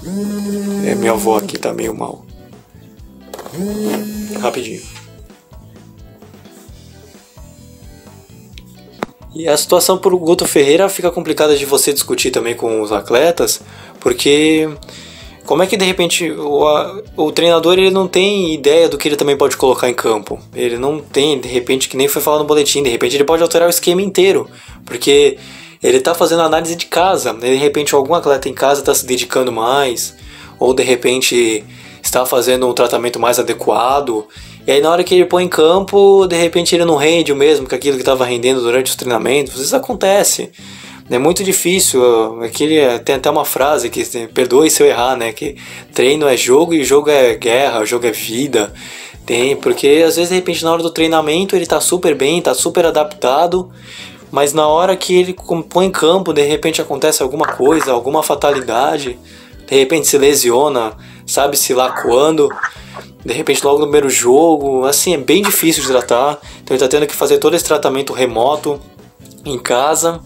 Minha avó aqui tá meio mal. Rapidinho. E a situação pro Guto Ferreira fica complicada de você discutir também com os atletas, porque como é que de repente o treinador ele não tem ideia do que ele também pode colocar em campo? Ele não tem, de repente, que nem foi falado no boletim, de repente ele pode alterar o esquema inteiro, porque ele está fazendo análise de casa, de repente algum atleta em casa está se dedicando mais, ou de repente está fazendo um tratamento mais adequado, e aí na hora que ele põe em campo, de repente ele não rende o mesmo que aquilo que estava rendendo durante os treinamentos. Isso acontece. É muito difícil, tem até uma frase que perdoe se eu errar, né? Que treino é jogo e jogo é guerra, jogo é vida. Porque às vezes de repente na hora do treinamento ele tá super bem, tá super adaptado, mas na hora que ele põe em campo, de repente acontece alguma coisa, alguma fatalidade, de repente se lesiona, sabe-se lá quando, de repente logo no primeiro jogo, assim, é bem difícil de tratar. Então ele tá tendo que fazer todo esse tratamento remoto em casa,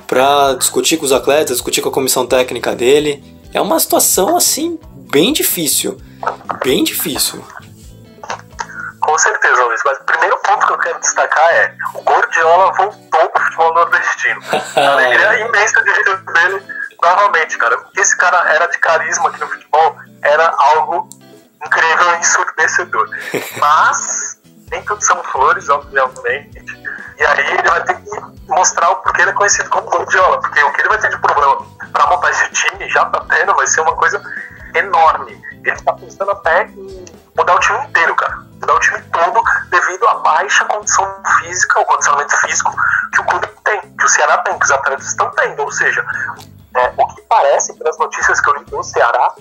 para discutir com os atletas, discutir com a comissão técnica dele. É uma situação assim bem difícil, bem difícil. Com certeza, Luiz, mas o primeiro ponto que eu quero destacar é: o Gordiola voltou pro futebol nordestino. A alegria imensa de ver dele novamente, cara. O que esse cara era de carisma aqui no futebol era algo incrível e ensurdecedor. Mas nem tudo são flores, obviamente. E aí ele vai ter que mostrar o porquê ele é conhecido como Guardiola, porque o que ele vai ter de problema para montar esse time, já tá tendo, vai ser uma coisa enorme. Ele tá pensando até em mudar o time inteiro, cara. Mudar o time todo devido à baixa condição física, o condicionamento físico que o clube tem, que o Ceará tem, que os atletas estão tendo. Ou seja, o que parece, pelas notícias que eu li do Ceará,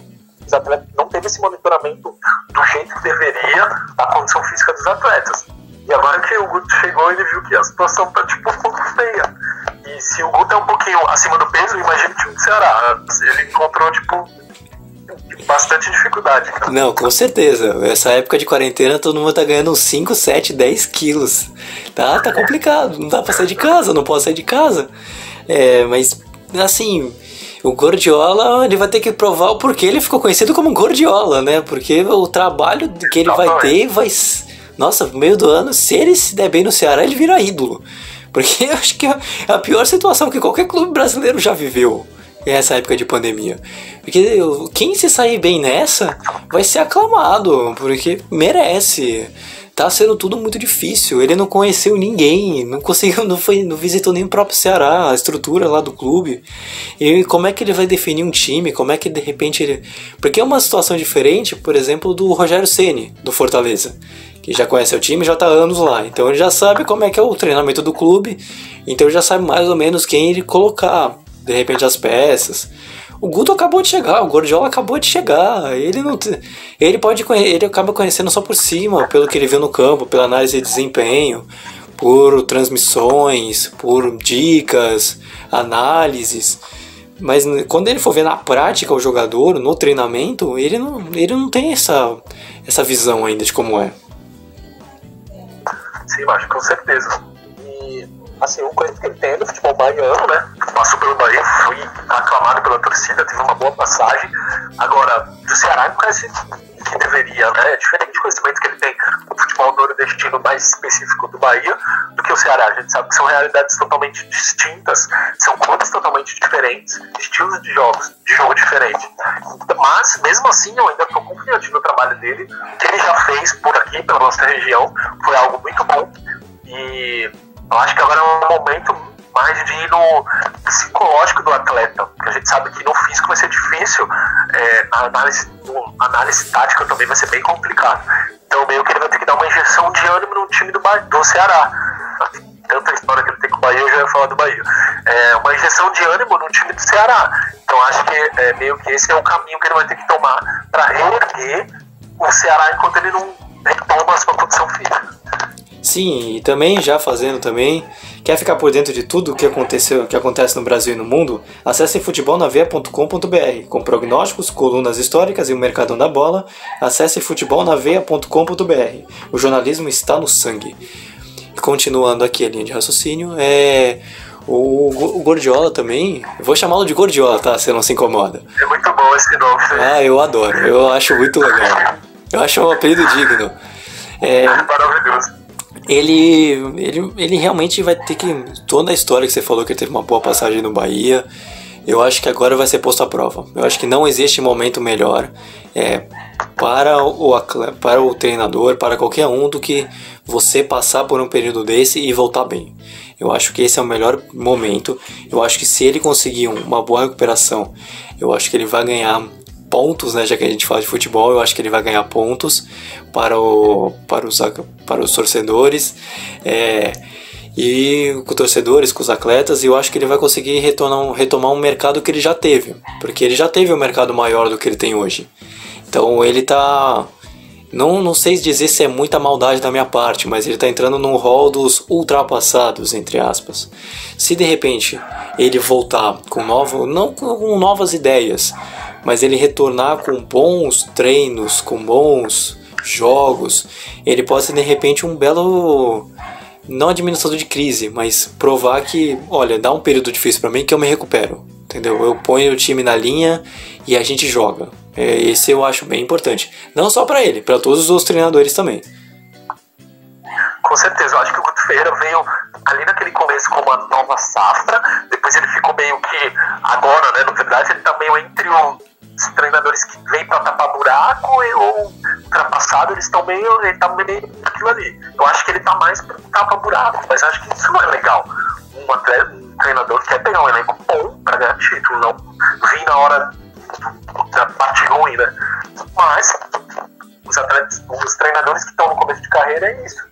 os atletas não teve esse monitoramento do jeito que deveria da condição física dos atletas. E agora que o Guto chegou, ele viu que a situação tá tipo um pouco feia. E se o Guto é um pouquinho acima do peso, imagina o time do Ceará. Ele encontrou tipo bastante dificuldade, cara. Não, com certeza. Essa época de quarentena todo mundo tá ganhando uns 5, 7, 10 quilos. Tá complicado. Não dá pra sair de casa, não posso sair de casa. Mas assim, o Guardiola, ele vai ter que provar o porquê ele ficou conhecido como Guardiola, né? Porque o trabalho que ele vai ter vai... Nossa, no meio do ano, se ele se der bem no Ceará, ele vira ídolo. Porque eu acho que é a pior situação que qualquer clube brasileiro já viveu. Essa época de pandemia. Porque quem se sair bem nessa vai ser aclamado, porque merece. Tá sendo tudo muito difícil. Ele não conheceu ninguém, não conseguiu, não visitou nem o próprio Ceará, a estrutura lá do clube. E como é que ele vai definir um time? Como é que de repente ele... Porque é uma situação diferente, por exemplo, do Rogério Ceni, do Fortaleza, que já conhece o time, já tá há anos lá. Então ele já sabe como é que é o treinamento do clube, então ele já sabe mais ou menos quem ele colocar. De repente as peças. O Guto acabou de chegar, o Guardiola acabou de chegar. Ele acaba conhecendo só por cima, pelo que ele viu no campo, pela análise de desempenho, por transmissões, por dicas, análises. Mas quando ele for ver na prática o jogador, no treinamento, ele não tem essa visão ainda de como é. Sim, acho com certeza. Assim, o conhecimento que ele tem do futebol baiano, né? Passou pelo Bahia, foi aclamado pela torcida, teve uma boa passagem. Agora, do Ceará não conhece que deveria, né? É diferente do conhecimento que ele tem do futebol nordestino mais específico do Bahia do que o Ceará. A gente sabe que são realidades totalmente distintas, são clubes totalmente diferentes, estilos de jogo diferente. Mas, mesmo assim, eu ainda estou confiante no trabalho dele. O que ele já fez por aqui, pela nossa região, foi algo muito bom. E eu acho que agora é um momento mais de ir no psicológico do atleta, porque a gente sabe que no físico vai ser difícil, a análise tática também vai ser bem complicado. Então meio que ele vai ter que dar uma injeção de ânimo no time do Ceará. Tanta história que ele tem com o Bahia, eu já ia falar do Bahia. Uma injeção de ânimo no time do Ceará. Então acho que meio que esse é o caminho que ele vai ter que tomar para reerguer o Ceará enquanto ele não retoma a sua condição física. Sim, e também, já fazendo também, quer ficar por dentro de tudo que acontece no Brasil e no mundo? Acesse futebolnaveia.com.br. Com prognósticos, colunas históricas e o mercadão da bola, acesse futebolnaveia.com.br. O jornalismo está no sangue. E continuando aqui a linha de raciocínio, o Guardiola também, eu vou chamá-lo de Guardiola, tá? Você não se incomoda. É muito bom esse nome. Ah, eu adoro, eu acho muito legal. Eu acho um apelido digno. Maravilhoso. Ele realmente vai ter que... Toda a história que você falou, que ele teve uma boa passagem no Bahia, eu acho que agora vai ser posto à prova. Eu acho que não existe momento melhor para o treinador, para qualquer um, do que você passar por um período desse e voltar bem. Eu acho que esse é o melhor momento. Eu acho que se ele conseguir uma boa recuperação, eu acho que ele vai ganhar pontos, né? Já que a gente fala de futebol, eu acho que ele vai ganhar pontos para os torcedores, e com os torcedores, com os atletas, e eu acho que ele vai conseguir retomar um mercado que ele já teve, porque ele já teve um mercado maior do que ele tem hoje. Então ele tá... Não sei dizer se é muita maldade da minha parte, mas ele está entrando num rol dos ultrapassados, entre aspas. Se de repente ele voltar não com novas ideias, mas ele retornar com bons treinos, com bons jogos, ele pode ser de repente um belo... Não administrador de crise, mas provar que, olha, dá um período difícil para mim que eu me recupero, entendeu? Eu ponho o time na linha e a gente joga. Esse eu acho bem importante. Não só para ele, para todos os outros treinadores também. Com certeza, eu acho que o Guto Ferreira veio ali naquele começo com uma nova safra, depois ele ficou meio que, agora, né, na verdade ele tá meio entre os treinadores que vêm para tapar buraco e o ultrapassado, ele tá meio aquilo ali. Eu acho que ele tá mais para tapar buraco, mas acho que isso não é legal. um treinador que quer pegar um elenco bom pra ganhar título, não vir na hora da parte ruim, né? Mas os treinadores que estão no começo de carreira é isso.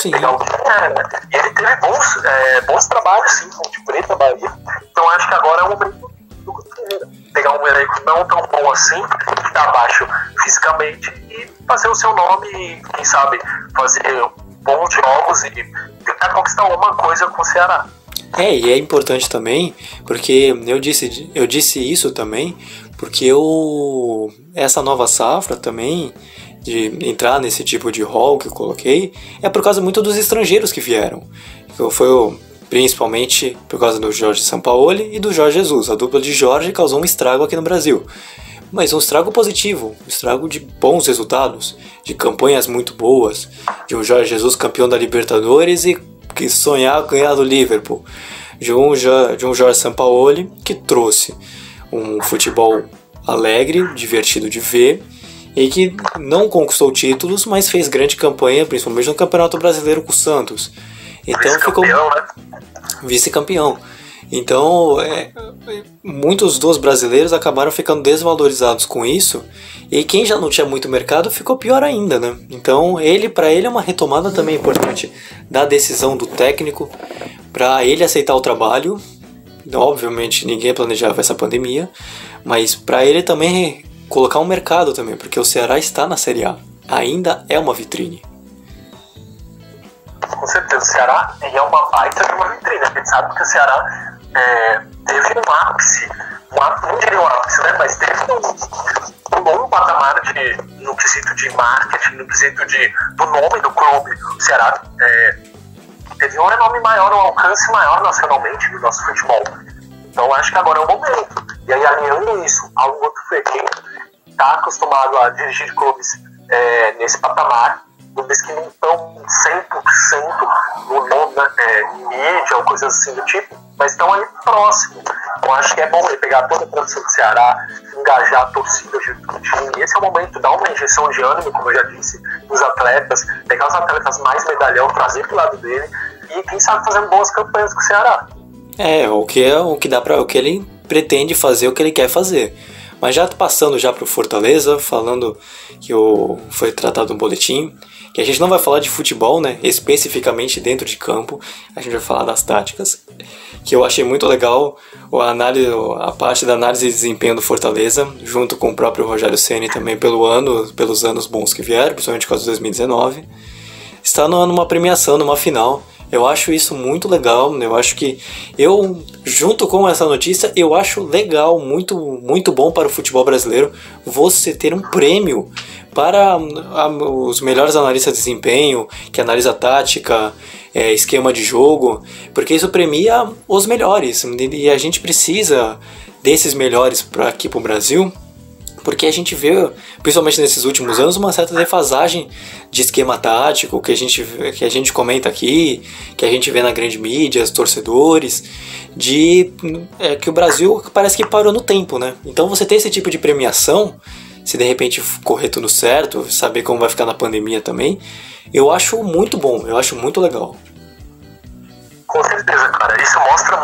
Pegar o que quer, né? E ele teve bons trabalhos, sim, com o Ponte Preta, Bahia. Então acho que agora é o momento do Ferreira. Pegar um elenco não tão bom assim, que tá abaixo fisicamente, e fazer o seu nome e, quem sabe, fazer bons jogos e tentar conquistar alguma coisa com o Ceará. E é importante também, porque eu disse isso também, porque essa nova safra também, de entrar nesse tipo de rol que eu coloquei, é por causa muito dos estrangeiros que vieram. Foi principalmente por causa do Jorge Sampaoli e do Jorge Jesus. A dupla de Jorge causou um estrago aqui no Brasil. Mas um estrago positivo, um estrago de bons resultados, de campanhas muito boas, de um Jorge Jesus campeão da Libertadores e que sonhar ganhar do Liverpool, de um Jorge Sampaoli que trouxe um futebol alegre, divertido de ver, e que não conquistou títulos, mas fez grande campanha, principalmente no Campeonato Brasileiro com o Santos. Então ficou vice-campeão. Então, muitos dos brasileiros acabaram ficando desvalorizados com isso, e quem já não tinha muito mercado ficou pior ainda, né? Então, para ele é uma retomada também importante da decisão do técnico, para ele aceitar o trabalho. Obviamente, ninguém planejava essa pandemia, mas para ele também colocar um mercado também, porque o Ceará está na Série A, ainda é uma vitrine. Com certeza, o Ceará é uma baita de uma vitrine. A gente sabe que o Ceará teve um ápice, não diria um ápice, né? Mas teve um bom patamar no quesito de marketing, no quesito do nome do clube. O Ceará teve um nome maior, um alcance maior nacionalmente no nosso futebol. Então acho que agora é o momento. E aí, alinhando isso a um outro Ferreira que está acostumado a dirigir clubes nesse patamar, clubes que não estão 100% no nome, em mídia ou coisas assim do tipo, mas estão ali próximo. Então acho que é bom ele pegar toda a produção do Ceará, engajar a torcida junto com o time. E esse é o momento de dar uma injeção de ânimo, como eu já disse, nos atletas, pegar os atletas mais medalhão, trazer pro lado dele e, quem sabe, fazendo boas campanhas com o Ceará. O que ele pretende fazer, o que ele quer fazer. Mas já passando já pro Fortaleza, falando que foi tratado um boletim, que a gente não vai falar de futebol, né, especificamente dentro de campo, a gente vai falar das táticas, que eu achei muito legal a parte da análise de desempenho do Fortaleza, junto com o próprio Rogério Ceni também pelos anos bons que vieram, principalmente por causa de 2019, está numa premiação, numa final. Eu acho isso muito legal, eu acho que junto com essa notícia, eu acho legal, muito, muito bom para o futebol brasileiro, você ter um prêmio para os melhores analistas de desempenho, que analisa tática, esquema de jogo, porque isso premia os melhores, e a gente precisa desses melhores aqui para o Brasil, porque a gente vê, principalmente nesses últimos anos, uma certa defasagem de esquema tático que a gente comenta aqui, que a gente vê na grande mídia, os torcedores, que o Brasil parece que parou no tempo, né? Então você ter esse tipo de premiação, se de repente correr tudo certo, saber como vai ficar na pandemia também, eu acho muito bom, eu acho muito legal. Com certeza, cara. Isso mostra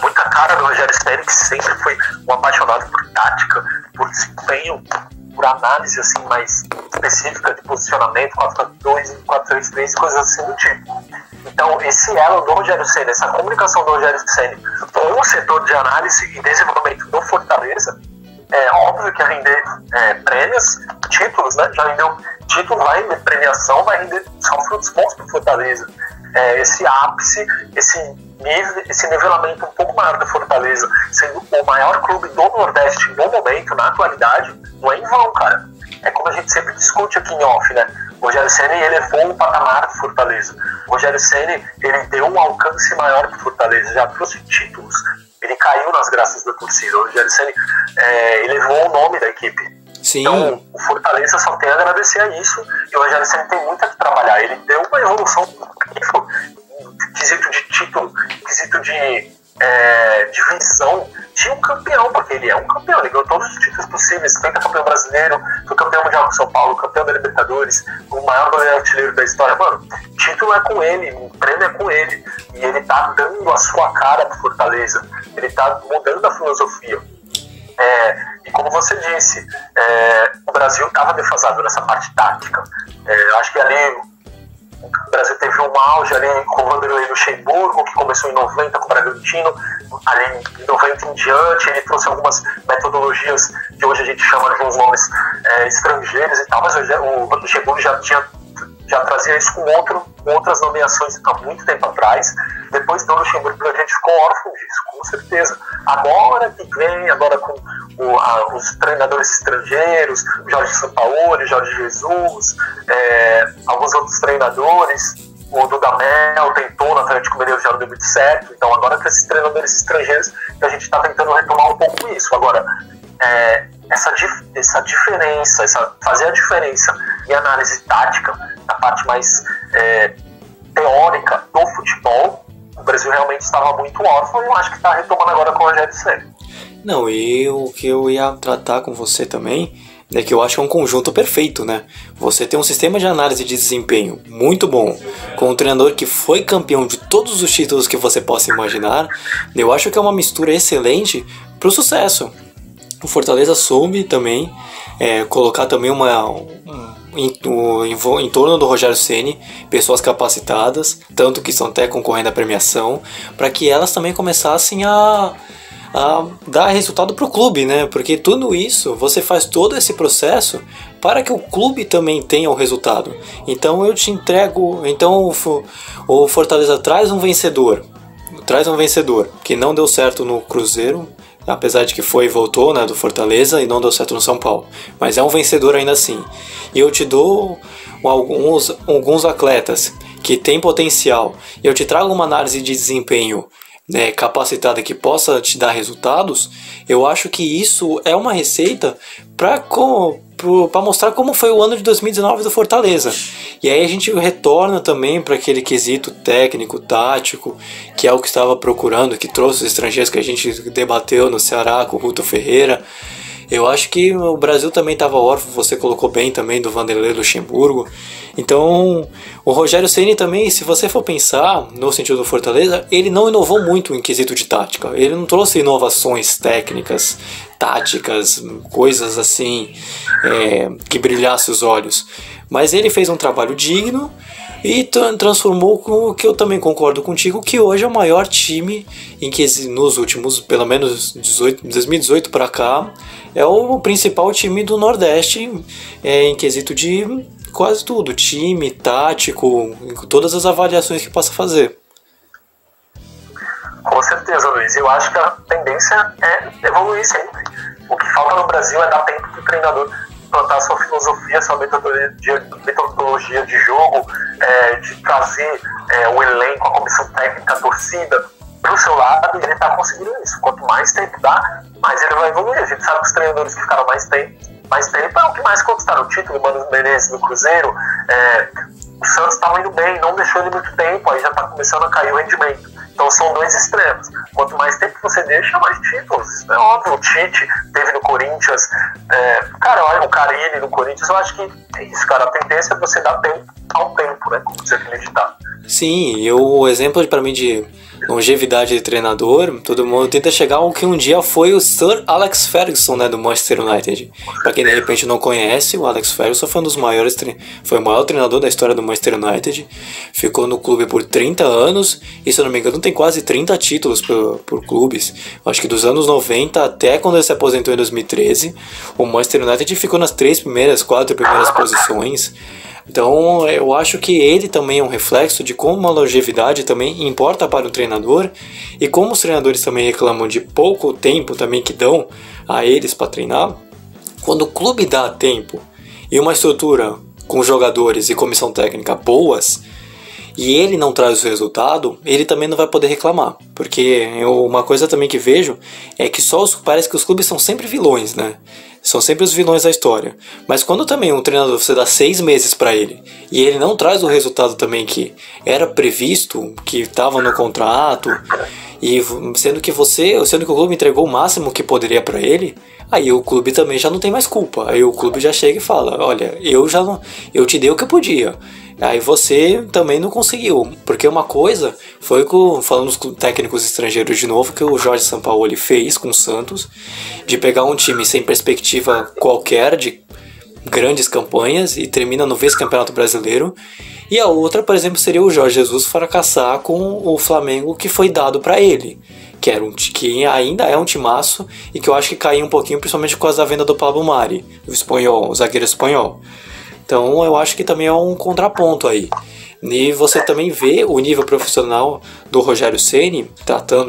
muita cara do Rogério Ceni, que sempre foi um apaixonado por tática, por desempenho, por análise assim mais específica de posicionamento, 4-4-2, 4-3-3, coisas assim do tipo. Então, esse elo do Rogério Ceni, essa comunicação do Rogério Ceni com o setor de análise e desenvolvimento do Fortaleza, é óbvio que vai render prêmios, títulos, né? Já rendeu título, vai render premiação, vai render só frutos bons para o Fortaleza. Esse ápice, esse nivelamento um pouco maior da Fortaleza, sendo o maior clube do Nordeste no momento, na atualidade, não é em vão, cara. É como a gente sempre discute aqui em off, né? O Rogério Ceni elevou o patamar do Fortaleza. O Rogério Ceni, ele deu um alcance maior para o Fortaleza, já trouxe títulos. Ele caiu nas graças da torcida. O Rogério Ceni elevou o nome da equipe. Sim. Então, o Fortaleza só tem a agradecer a isso, e o Rogério Ceni tem muito a que trabalhar. Ele deu uma evolução incrível, quesito de título, quesito de visão de um campeão, porque ele é um campeão, ele ganhou todos os títulos possíveis, foi campeão brasileiro, foi campeão mundial com São Paulo, campeão da Libertadores. Libertadores, o maior goleiro artilheiro da história. Mano, título é com ele, o prêmio é com ele. E ele tá dando a sua cara pro Fortaleza. Ele tá mudando a filosofia. E como você disse, o Brasil estava defasado nessa parte tática. Eu acho que ali o Brasil teve um auge ali com o Vanderlei Luxemburgo, que começou em 90 com o Bragantino. Ali em 90 em diante, ele trouxe algumas metodologias que hoje a gente chama de uns nomes estrangeiros e tal, mas o Luxemburgo já trazia isso com outras nomeações há muito tempo atrás. Depois do Luxemburgo a gente ficou órfão disso, com certeza. Agora com os treinadores estrangeiros, o Jorge Sampaoli, o Jorge Jesus, alguns outros treinadores, o Dudamel tentou no Atlético Mineiro, já não deu muito certo. Então agora com esses treinadores estrangeiros a gente está tentando retomar um pouco isso. Agora, essa diferença, fazer a diferença em análise tática, na parte mais teórica do futebol, o Brasil realmente estava muito órfão e eu acho que está retomando agora com o Rogério Ceni. Não, e o que eu ia tratar com você também é que eu acho que é um conjunto perfeito, né? Você tem um sistema de análise de desempenho muito bom, com um treinador que foi campeão de todos os títulos que você possa imaginar. Eu acho que é uma mistura excelente para o sucesso. O Fortaleza soube também colocar também em torno do Rogério Ceni pessoas capacitadas, tanto que estão até concorrendo à premiação, para que elas também começassem a dar resultado para o clube, né? Porque tudo isso, você faz todo esse processo para que o clube também tenha o resultado. Então eu te entrego, então o Fortaleza traz um vencedor, que não deu certo no Cruzeiro, apesar de que foi e voltou, né, do Fortaleza, e não deu certo no São Paulo, mas é um vencedor ainda assim. E eu te dou alguns atletas que têm potencial, e eu te trago uma análise de desempenho capacitada que possa te dar resultados. Eu acho que isso é uma receita para mostrar como foi o ano de 2019 do Fortaleza. E aí a gente retorna também para aquele quesito técnico, tático, que é o que estava procurando, que trouxe os estrangeiros que a gente debateu no Ceará com o Ruto Ferreira. Eu acho que o Brasil também estava órfão, você colocou bem também do Vanderlei Luxemburgo. Então, o Rogério Ceni também, se você for pensar no sentido do Fortaleza, ele não inovou muito em quesito de tática. Ele não trouxe inovações técnicas, táticas, coisas assim, que brilhasse os olhos. Mas ele fez um trabalho digno e transformou com o que eu também concordo contigo, que hoje é o maior time em que nos últimos, pelo menos 2018 para cá, é o principal time do Nordeste em quesito de quase tudo, time, tático, todas as avaliações que possa fazer. Com certeza, Luiz. Eu acho que a tendência é evoluir sempre. O que falta no Brasil é dar tempo para o treinador implantar sua filosofia, sua metodologia de jogo, de trazer o elenco, a comissão técnica, a torcida para o seu lado, e ele está conseguindo isso. Quanto mais tempo dá, mais ele vai evoluir. A gente sabe que os treinadores que ficaram mais tempo é o que mais conquistaram o título. O Mano Menezes no Cruzeiro, o Santos estava indo bem, não deixou ele muito tempo, aí já está começando a cair o rendimento. Então são dois extremos. Quanto mais tempo você deixa, mais títulos. Isso é óbvio. O Tite teve no Corinthians. O Carille no Corinthians. Eu acho que é isso, cara. A tendência é você dar tempo ao tempo, né? Como você acreditar. Sim, e o exemplo para mim de longevidade de treinador, todo mundo tenta chegar ao que um dia foi o Sir Alex Ferguson, né, do Manchester United. Para quem de repente não conhece, o Alex Ferguson foi um dos maiores, foi o maior treinador da história do Manchester United. Ficou no clube por 30 anos e, se eu não me engano, tem quase 30 títulos por clubes. Acho que dos anos 90 até quando ele se aposentou em 2013, o Manchester United ficou nas 4 primeiras posições. Então eu acho que ele também é um reflexo de como a longevidade também importa para o treinador, e como os treinadores também reclamam de pouco tempo também que dão a eles para treinar. Quando o clube dá tempo e uma estrutura com jogadores e comissão técnica boas, e ele não traz o resultado, ele também não vai poder reclamar. Porque uma coisa também que vejo é que parece que os clubes são sempre vilões, né? São sempre os vilões da história. Mas quando também um treinador você dá 6 meses para ele e ele não traz o resultado também que era previsto, que estava no contrato, e sendo que o clube entregou o máximo que poderia para ele, aí o clube também já não tem mais culpa. Aí o clube já chega e fala: olha, eu te dei o que eu podia. Aí você também não conseguiu, porque uma coisa foi falando dos técnicos estrangeiros de novo, que o Jorge Sampaoli fez com o Santos, de pegar um time sem perspectiva qualquer de grandes campanhas e termina no vice-campeonato brasileiro, e a outra, por exemplo, seria o Jorge Jesus fracassar com o Flamengo que foi dado para ele, que ainda é um timaço e que eu acho que caiu um pouquinho, principalmente por causa da venda do Pablo Mari, o zagueiro espanhol. Então eu acho que também é um contraponto aí. E você também vê o nível profissional do Rogério Ceni,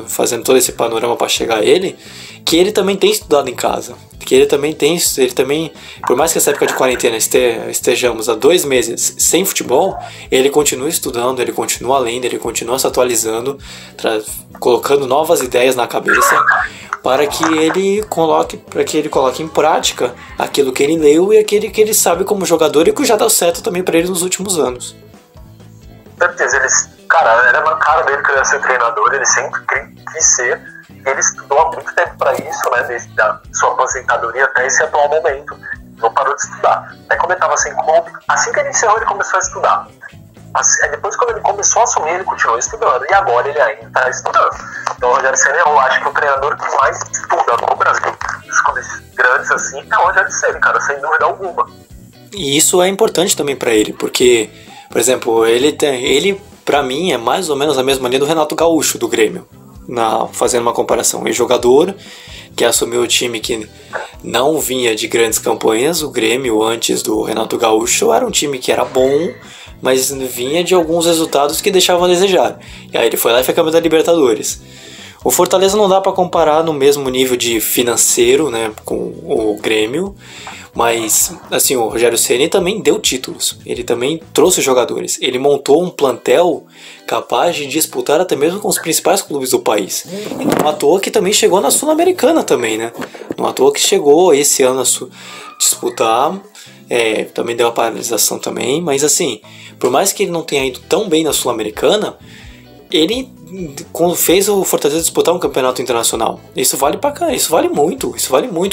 fazendo todo esse panorama para chegar a ele, que ele também tem estudado em casa. Que ele também, por mais que essa época de quarentena estejamos há 2 meses sem futebol, ele continua estudando, ele continua lendo, ele continua se atualizando, colocando novas ideias na cabeça, para que ele coloque em prática aquilo que ele leu e aquilo que ele sabe como jogador e que já deu certo também para ele nos últimos anos. Com certeza, era uma cara dele que ele ia ser treinador, ele sempre quis ser, ele estudou há muito tempo para isso, né, desde a sua aposentadoria até esse atual momento, não parou de estudar. Aí quando ele estava sem clube, assim que ele encerrou, ele começou a estudar. Depois, quando ele começou a assumir, ele continuou estudando. E agora ele ainda está estudando. Então, o Rogério Ceni, eu acho que o treinador que mais estuda no Brasil, os clubes grandes assim, é o Rogério Ceni, cara, sem dúvida alguma. E isso é importante também para ele, porque, por exemplo, ele para mim é mais ou menos a mesma linha do Renato Gaúcho, do Grêmio. Fazendo uma comparação, um jogador que assumiu o time que não vinha de grandes campanhas. O Grêmio, antes do Renato Gaúcho, era um time que era bom, mas vinha de alguns resultados que deixavam a desejar. E aí ele foi lá e foi campeão da Libertadores. O Fortaleza não dá para comparar no mesmo nível de financeiro, né, com o Grêmio, mas assim, o Rogério Ceni também deu títulos, ele também trouxe jogadores, ele montou um plantel capaz de disputar até mesmo com os principais clubes do país. E não à toa que também chegou na Sul-Americana também, né? Não à toa que chegou esse ano a disputar, também deu uma paralisação também, mas assim, por mais que ele não tenha ido tão bem na Sul-Americana, ele fez o Fortaleza disputar um campeonato internacional. Isso vale pra cá, isso vale muito,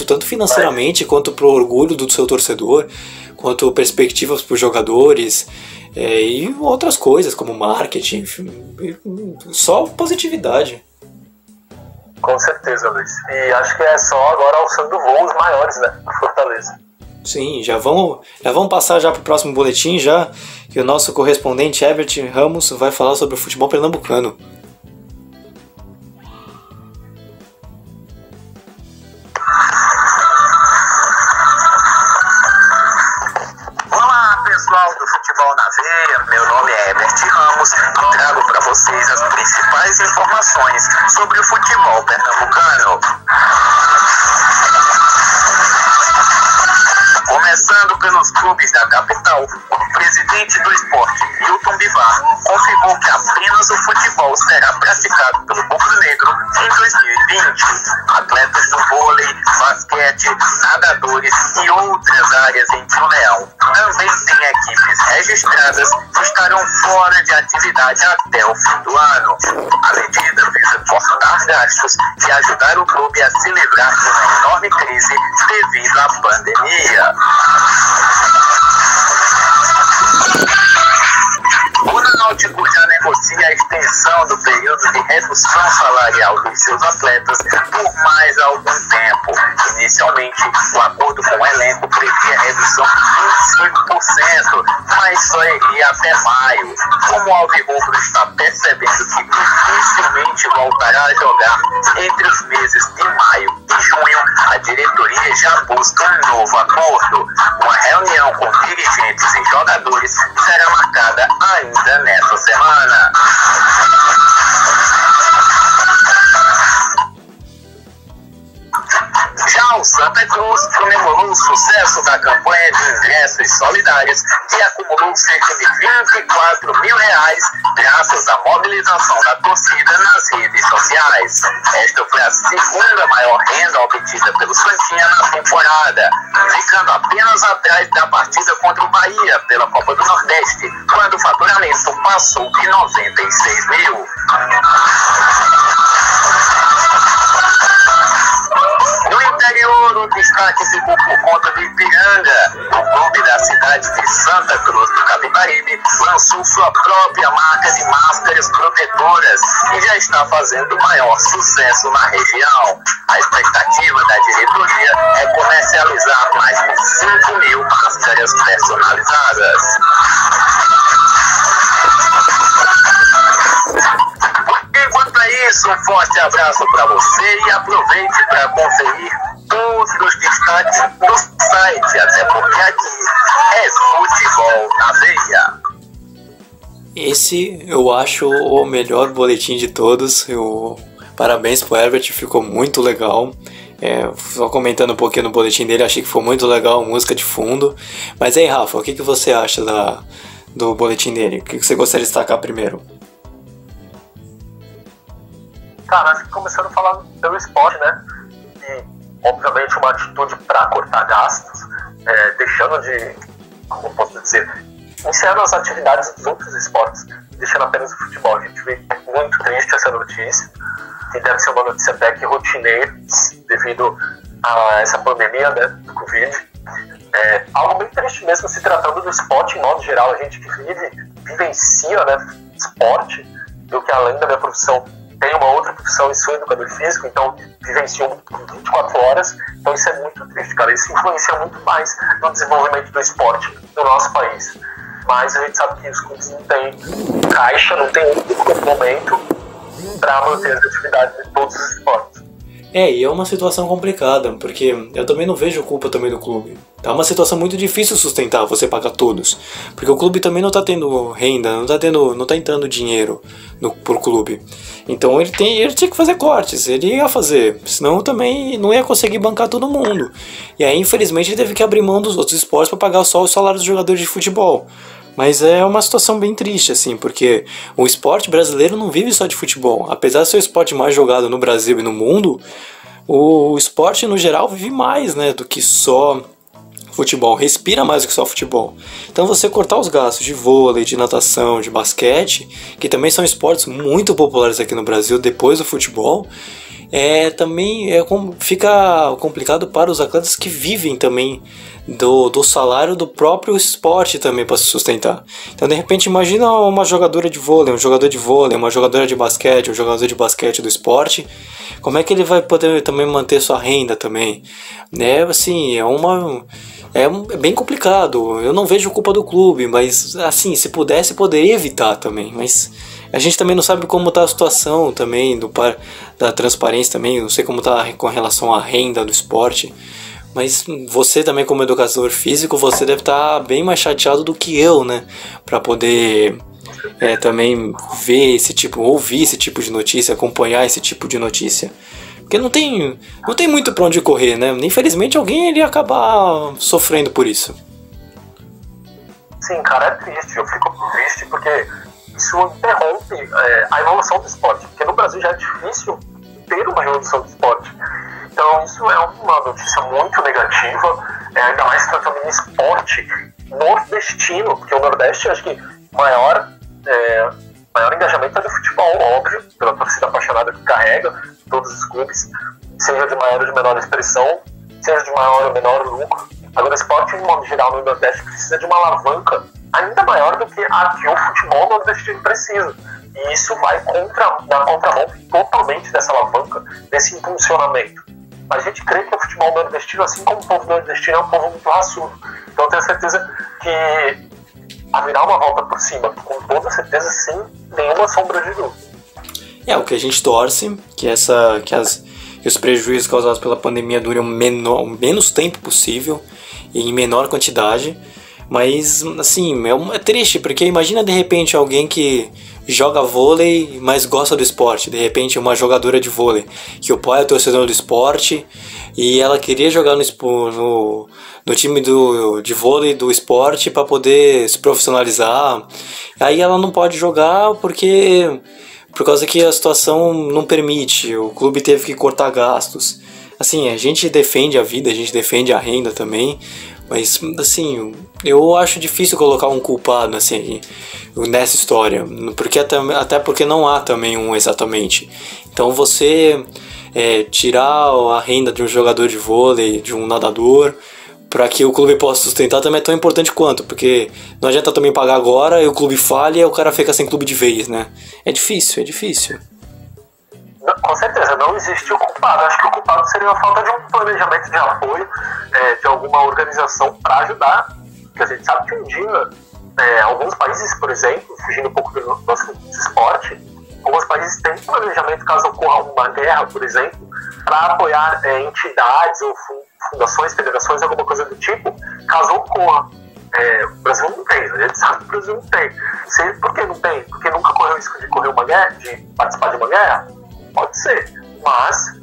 tanto financeiramente quanto pro orgulho do seu torcedor, quanto perspectivas pros jogadores, e outras coisas como marketing, só positividade. Com certeza, Luiz. E acho que é só agora alçando voos maiores, né, do Fortaleza. Sim, já vamos passar já pro próximo boletim, já que o nosso correspondente Herbert Ramos vai falar sobre o futebol pernambucano. Olá, pessoal do Futebol na Veia, meu nome é Herbert Ramos e trago para vocês as principais informações sobre o futebol pernambucano. Começando pelos clubes da capital, o presidente do Sport, Milton Bivar, confirmou que apenas o futebol será praticado pelo povo negro em 2020. Atletas do vôlei, basquete, nadadores e outras áreas em Tio Leão também têm equipes registradas que estarão fora de atividade até o fim do ano. A medida visa cortar gastos e ajudar o clube a se livrar de uma enorme crise devido à pandemia. O Náutico já negocia a extensão do período de redução salarial dos seus atletas por mais algum tempo. Inicialmente, o acordo com o elenco previa redução de 25%, mas só iria até maio. Como o Alvirrubro está percebendo que dificilmente voltará a jogar entre os meses de maio e junho, a diretoria já busca um novo acordo. Uma reunião com dirigentes e jogadores será marcada ainda nesta semana. Já o Santa Cruz comemorou o sucesso da campanha de ingressos solidários, que acumulou cerca de R$ 24 mil graças à mobilização mobilização da torcida nas redes sociais. Esta foi a segunda maior renda obtida pelo Santinha na temporada, ficando apenas atrás da partida contra o Bahia pela Copa do Nordeste, quando o faturamento passou de 96 mil. No interior, o destaque ficou por conta do Ipiranga. O clube da cidade de Santa Cruz do Capibaribe lançou sua própria marca de máscaras protetoras e já está fazendo maior sucesso na região. A expectativa da diretoria é comercializar mais de 5 mil máscaras personalizadas. Enquanto é isso, um forte abraço para você e aproveite para conferir todos os destaques do site, até porque aqui é futebol na veia. Esse eu acho o melhor boletim de todos. Parabéns pro Herbert, ficou muito legal. Só comentando um pouquinho no boletim dele, achei que foi muito legal a música de fundo. Mas aí, Rafa, o que você acha do boletim dele? O que você gostaria de destacar primeiro? Cara, acho que começando a falar pelo esporte, né? E, obviamente, uma atitude para cortar gastos, deixando de, como posso dizer, encerrando as atividades dos outros esportes, deixando apenas o futebol. A gente vê muito triste essa notícia, que deve ser uma notícia até que rotineira, devido a essa pandemia, né, do Covid. Algo bem triste mesmo, se tratando do esporte em modo geral. A gente que vivencia, né, esporte, do que além da minha profissão, tem uma outra profissão e sou educador físico, então vivencio 24 horas, então isso é muito triste, cara. Isso influencia muito mais no desenvolvimento do esporte no nosso país. Mas a gente sabe que os clubes não têm caixa, não tem um momento para manter as atividades de todos os esportes. E é uma situação complicada, porque eu também não vejo culpa também do clube. É uma situação muito difícil sustentar, você pagar todos. Porque o clube também não tá tendo renda, não tá entrando dinheiro por clube. Então ele tinha que fazer cortes, ele ia fazer, senão também não ia conseguir bancar todo mundo. E aí infelizmente ele teve que abrir mão dos outros esportes para pagar só os salários dos jogadores de futebol. Mas é uma situação bem triste, assim, porque o esporte brasileiro não vive só de futebol. Apesar de ser o esporte mais jogado no Brasil e no mundo, o esporte no geral vive mais, né, do que só futebol, respira mais do que só futebol. Então você cortar os gastos de vôlei, de natação, de basquete, que também são esportes muito populares aqui no Brasil depois do futebol, também fica complicado para os atletas que vivem também do salário do próprio esporte também para se sustentar. Então de repente imagina uma jogadora de vôlei, um jogador de vôlei, uma jogadora de basquete, um jogador de basquete do esporte, como é que ele vai poder também manter sua renda também? Assim, é bem complicado. Eu não vejo culpa do clube, mas assim, se pudesse, poderia evitar também. Mas a gente também não sabe como está a situação também da transparência também. Não sei como está com relação à renda do esporte. Mas você também, como educador físico, você deve estar bem mais chateado do que eu, né? Para poder também ver ouvir esse tipo de notícia, acompanhar esse tipo de notícia. Porque não tem muito pra onde correr, né? Infelizmente alguém iria acabar sofrendo por isso. Sim, cara, é triste. Eu fico triste porque isso interrompe a evolução do esporte. Porque no Brasil já é difícil ter uma evolução do esporte. Então isso é uma notícia muito negativa, ainda mais tratando de esporte nordestino, porque o Nordeste, acho que maior engajamento é do futebol, óbvio, pela torcida apaixonada que carrega todos os clubes, seja de maior ou de menor expressão, seja de maior ou menor lucro. Agora, o esporte, de modo geral, no Nordeste precisa de uma alavanca ainda maior do que a que o futebol nordestino precisa. E isso vai na contramão totalmente dessa alavanca, desse impulsionamento. A gente crê que o futebol nordestino, assim como o povo nordestino, é um povo muito raçudo. Então eu tenho certeza que haverá uma volta por cima, com toda certeza, sem nenhuma sombra de dúvida. O que a gente torce, que os prejuízos causados pela pandemia durem o menos tempo possível e em menor quantidade. Mas, assim, é triste, porque imagina de repente alguém que joga vôlei, mas gosta do esporte. De repente, uma jogadora de vôlei, que o pai é torcedor do esporte, e ela queria jogar no time de vôlei do esporte para poder se profissionalizar. Aí ela não pode jogar por causa que a situação não permite, o clube teve que cortar gastos. Assim, a gente defende a vida, a gente defende a renda também, mas assim, eu acho difícil colocar um culpado assim nessa história, porque até porque não há também um exatamente. Então você tirar a renda de um jogador de vôlei, de um nadador, para que o clube possa sustentar também é tão importante quanto, porque não adianta também pagar agora e o clube falha e o cara fica sem clube de vez, né? É difícil. Não, com certeza, não existe o culpado. Acho que o culpado seria a falta de um planejamento de apoio de alguma organização para ajudar. Porque a gente sabe que um dia, alguns países, por exemplo, fugindo um pouco do nosso esporte, alguns países têm planejamento caso ocorra uma guerra, por exemplo, para apoiar entidades ou fundações, federações, alguma coisa do tipo, caso ocorra. O Brasil não tem, a gente sabe que o Brasil não tem. Por que não tem? Porque nunca correu o risco de correr uma guerra, de participar de uma guerra? Pode ser, mas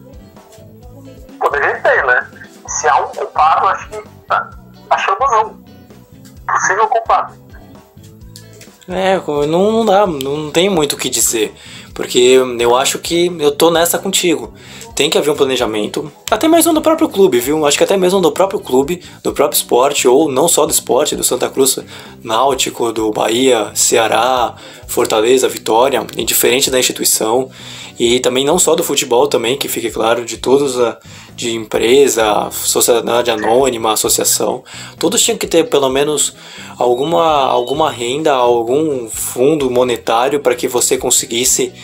poderia ter, né? Se há um culpado, acho que achamos um possível culpado. Não dá, não tem muito o que dizer, porque eu acho que eu tô nessa contigo. Tem que haver um planejamento, até mesmo do próprio clube, viu? Acho que até mesmo do próprio clube, do próprio esporte, ou não só do esporte, do Santa Cruz, Náutico, do Bahia, Ceará, Fortaleza, Vitória, indiferente da instituição. E também não só do futebol também, que fique claro, de todos, de empresa, sociedade anônima, associação. Todos tinham que ter pelo menos alguma renda, algum fundo monetário para que você conseguisse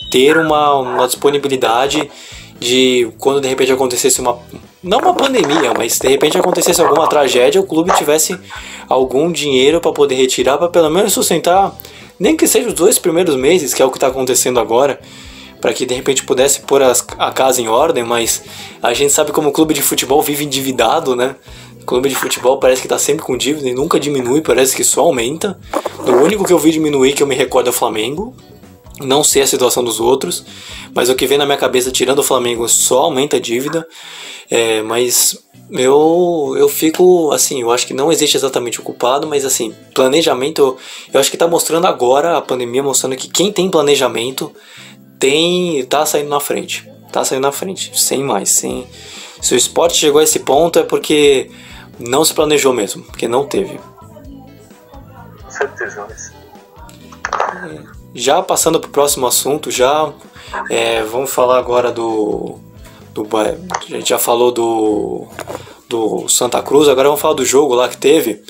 ter uma disponibilidade de quando de repente acontecesse não uma pandemia, mas de repente acontecesse alguma tragédia, o clube tivesse algum dinheiro para poder retirar, para pelo menos sustentar, nem que seja os 2 primeiros meses, que é o que está acontecendo agora, para que de repente pudesse pôr a casa em ordem. Mas a gente sabe como o clube de futebol vive endividado, né? O clube de futebol parece que está sempre com dívida e nunca diminui, parece que só aumenta. O único que eu vi diminuir, que eu me recordo, é o Flamengo. Não sei a situação dos outros, mas o que vem na minha cabeça, tirando o Flamengo, só aumenta a dívida. Mas eu fico assim, eu acho que não existe exatamente o culpado, mas assim, planejamento, eu acho que tá mostrando agora, a pandemia mostrando que quem tem planejamento tá saindo na frente, sem mais. Se o esporte chegou a esse ponto é porque não se planejou mesmo, porque não teve. Com certeza, mas... Já passando pro próximo assunto, vamos falar agora a gente já falou do Santa Cruz, agora vamos falar do jogo lá que teve,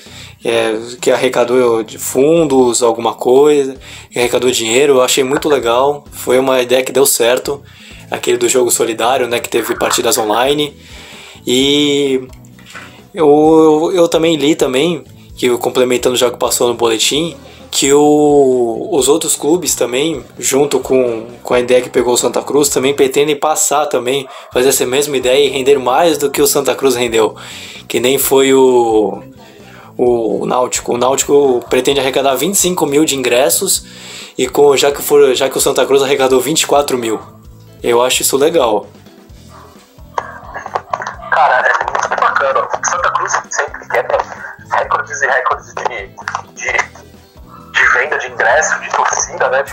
que arrecadou de fundos, alguma coisa, que arrecadou dinheiro. Eu achei muito legal, foi uma ideia que deu certo, aquele do jogo solidário, né, que teve partidas online. E eu também li também, que complementando já que passou no boletim, que os outros clubes também, junto com a ideia que pegou o Santa Cruz, também pretendem passar também, fazer essa mesma ideia e render mais do que o Santa Cruz rendeu, que nem foi o Náutico. O Náutico pretende arrecadar 25 mil de ingressos, e já que o Santa Cruz arrecadou 24 mil. Eu acho isso legal. Cara, é muito bacana. O Santa Cruz sempre quebra recordes e recordes de venda de ingresso, de torcida, né, de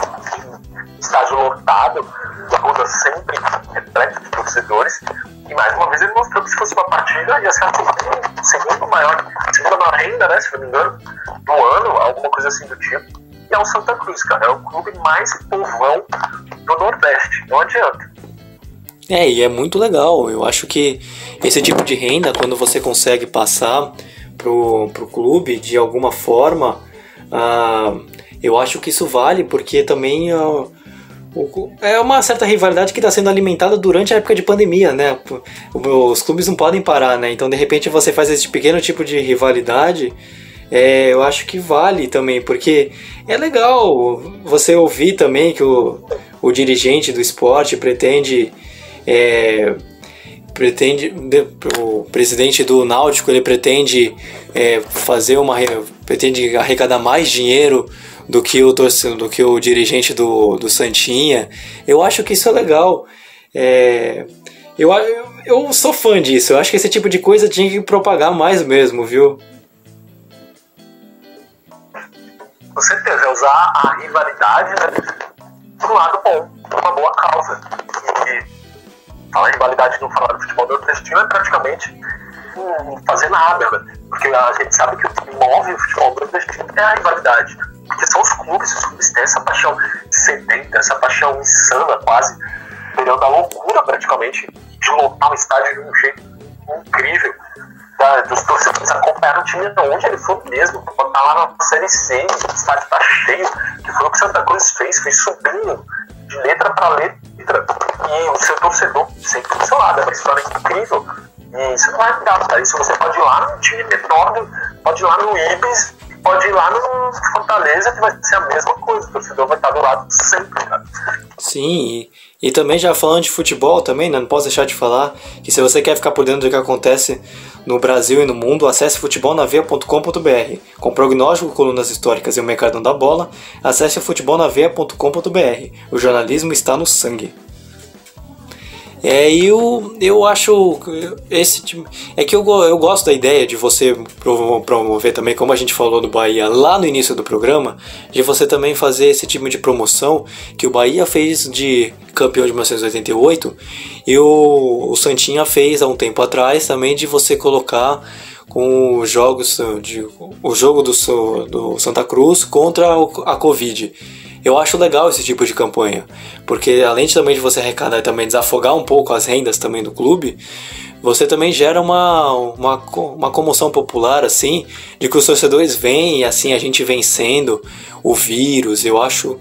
estádio lotado, a Ruda sempre repleta de torcedores, e mais uma vez ele mostrou que se fosse uma partida ia ser a segunda maior renda, né, se não me engano, do ano, alguma coisa assim do tipo. E é o Santa Cruz, cara, é o clube mais povão do Nordeste, não adianta. E é muito legal. Eu acho que esse tipo de renda, quando você consegue passar pro clube de alguma forma, eu acho que isso vale, porque também é uma certa rivalidade que está sendo alimentada durante a época de pandemia, né? Os clubes não podem parar, né? Então de repente você faz esse pequeno tipo de rivalidade, eu acho que vale também, porque é legal você ouvir também que o dirigente do esporte pretende, o presidente do Náutico, ele pretende pretende arrecadar mais dinheiro do que o dirigente do Santinha. Eu acho que isso é legal. Eu sou fã disso. Eu acho que esse tipo de coisa tinha que propagar mais mesmo, viu? Com certeza, é usar a rivalidade, né, pro lado bom, por uma boa causa. E falar em rivalidade no falar do futebol nordestino é praticamente não fazer nada, né? Porque a gente sabe que o que move o futebol nordestino é a rivalidade. Porque são os clubes têm essa paixão sedenta, essa paixão insana quase, período da loucura praticamente, de lotar um estádio de um jeito incrível. Dos torcedores acompanhar o time onde ele for mesmo, botar lá na Série C, o estádio tá cheio, que foi o que Santa Cruz fez, foi subindo de letra para letra, e o seu torcedor sempre do seu lado, é uma história incrível, e isso não vai mudar, tá? Isso você pode ir lá no time menor, pode ir lá no Ibis, pode ir lá no Fortaleza, que vai ser a mesma coisa, o torcedor vai estar do lado sempre, cara. Sim, e também já falando de futebol também, né, não posso deixar de falar que se você quer ficar por dentro do que acontece no Brasil e no mundo, acesse futebolnaveia.com.br. Com prognóstico, colunas históricas e o mercado da bola, acesse futebolnaveia.com.br. O jornalismo está no sangue. Eu acho esse tipo, é que eu gosto da ideia de você promover também, como a gente falou do Bahia lá no início do programa, de você também fazer esse tipo de promoção que o Bahia fez de campeão de 1988 e o Santinha fez há um tempo atrás também, de você colocar com os jogos o jogo do Santa Cruz contra a Covid. Eu acho legal esse tipo de campanha, porque além também de você arrecadar e também desafogar um pouco as rendas também do clube, você também gera uma comoção popular, assim, de que os torcedores vêm e assim a gente vencendo o vírus. Eu acho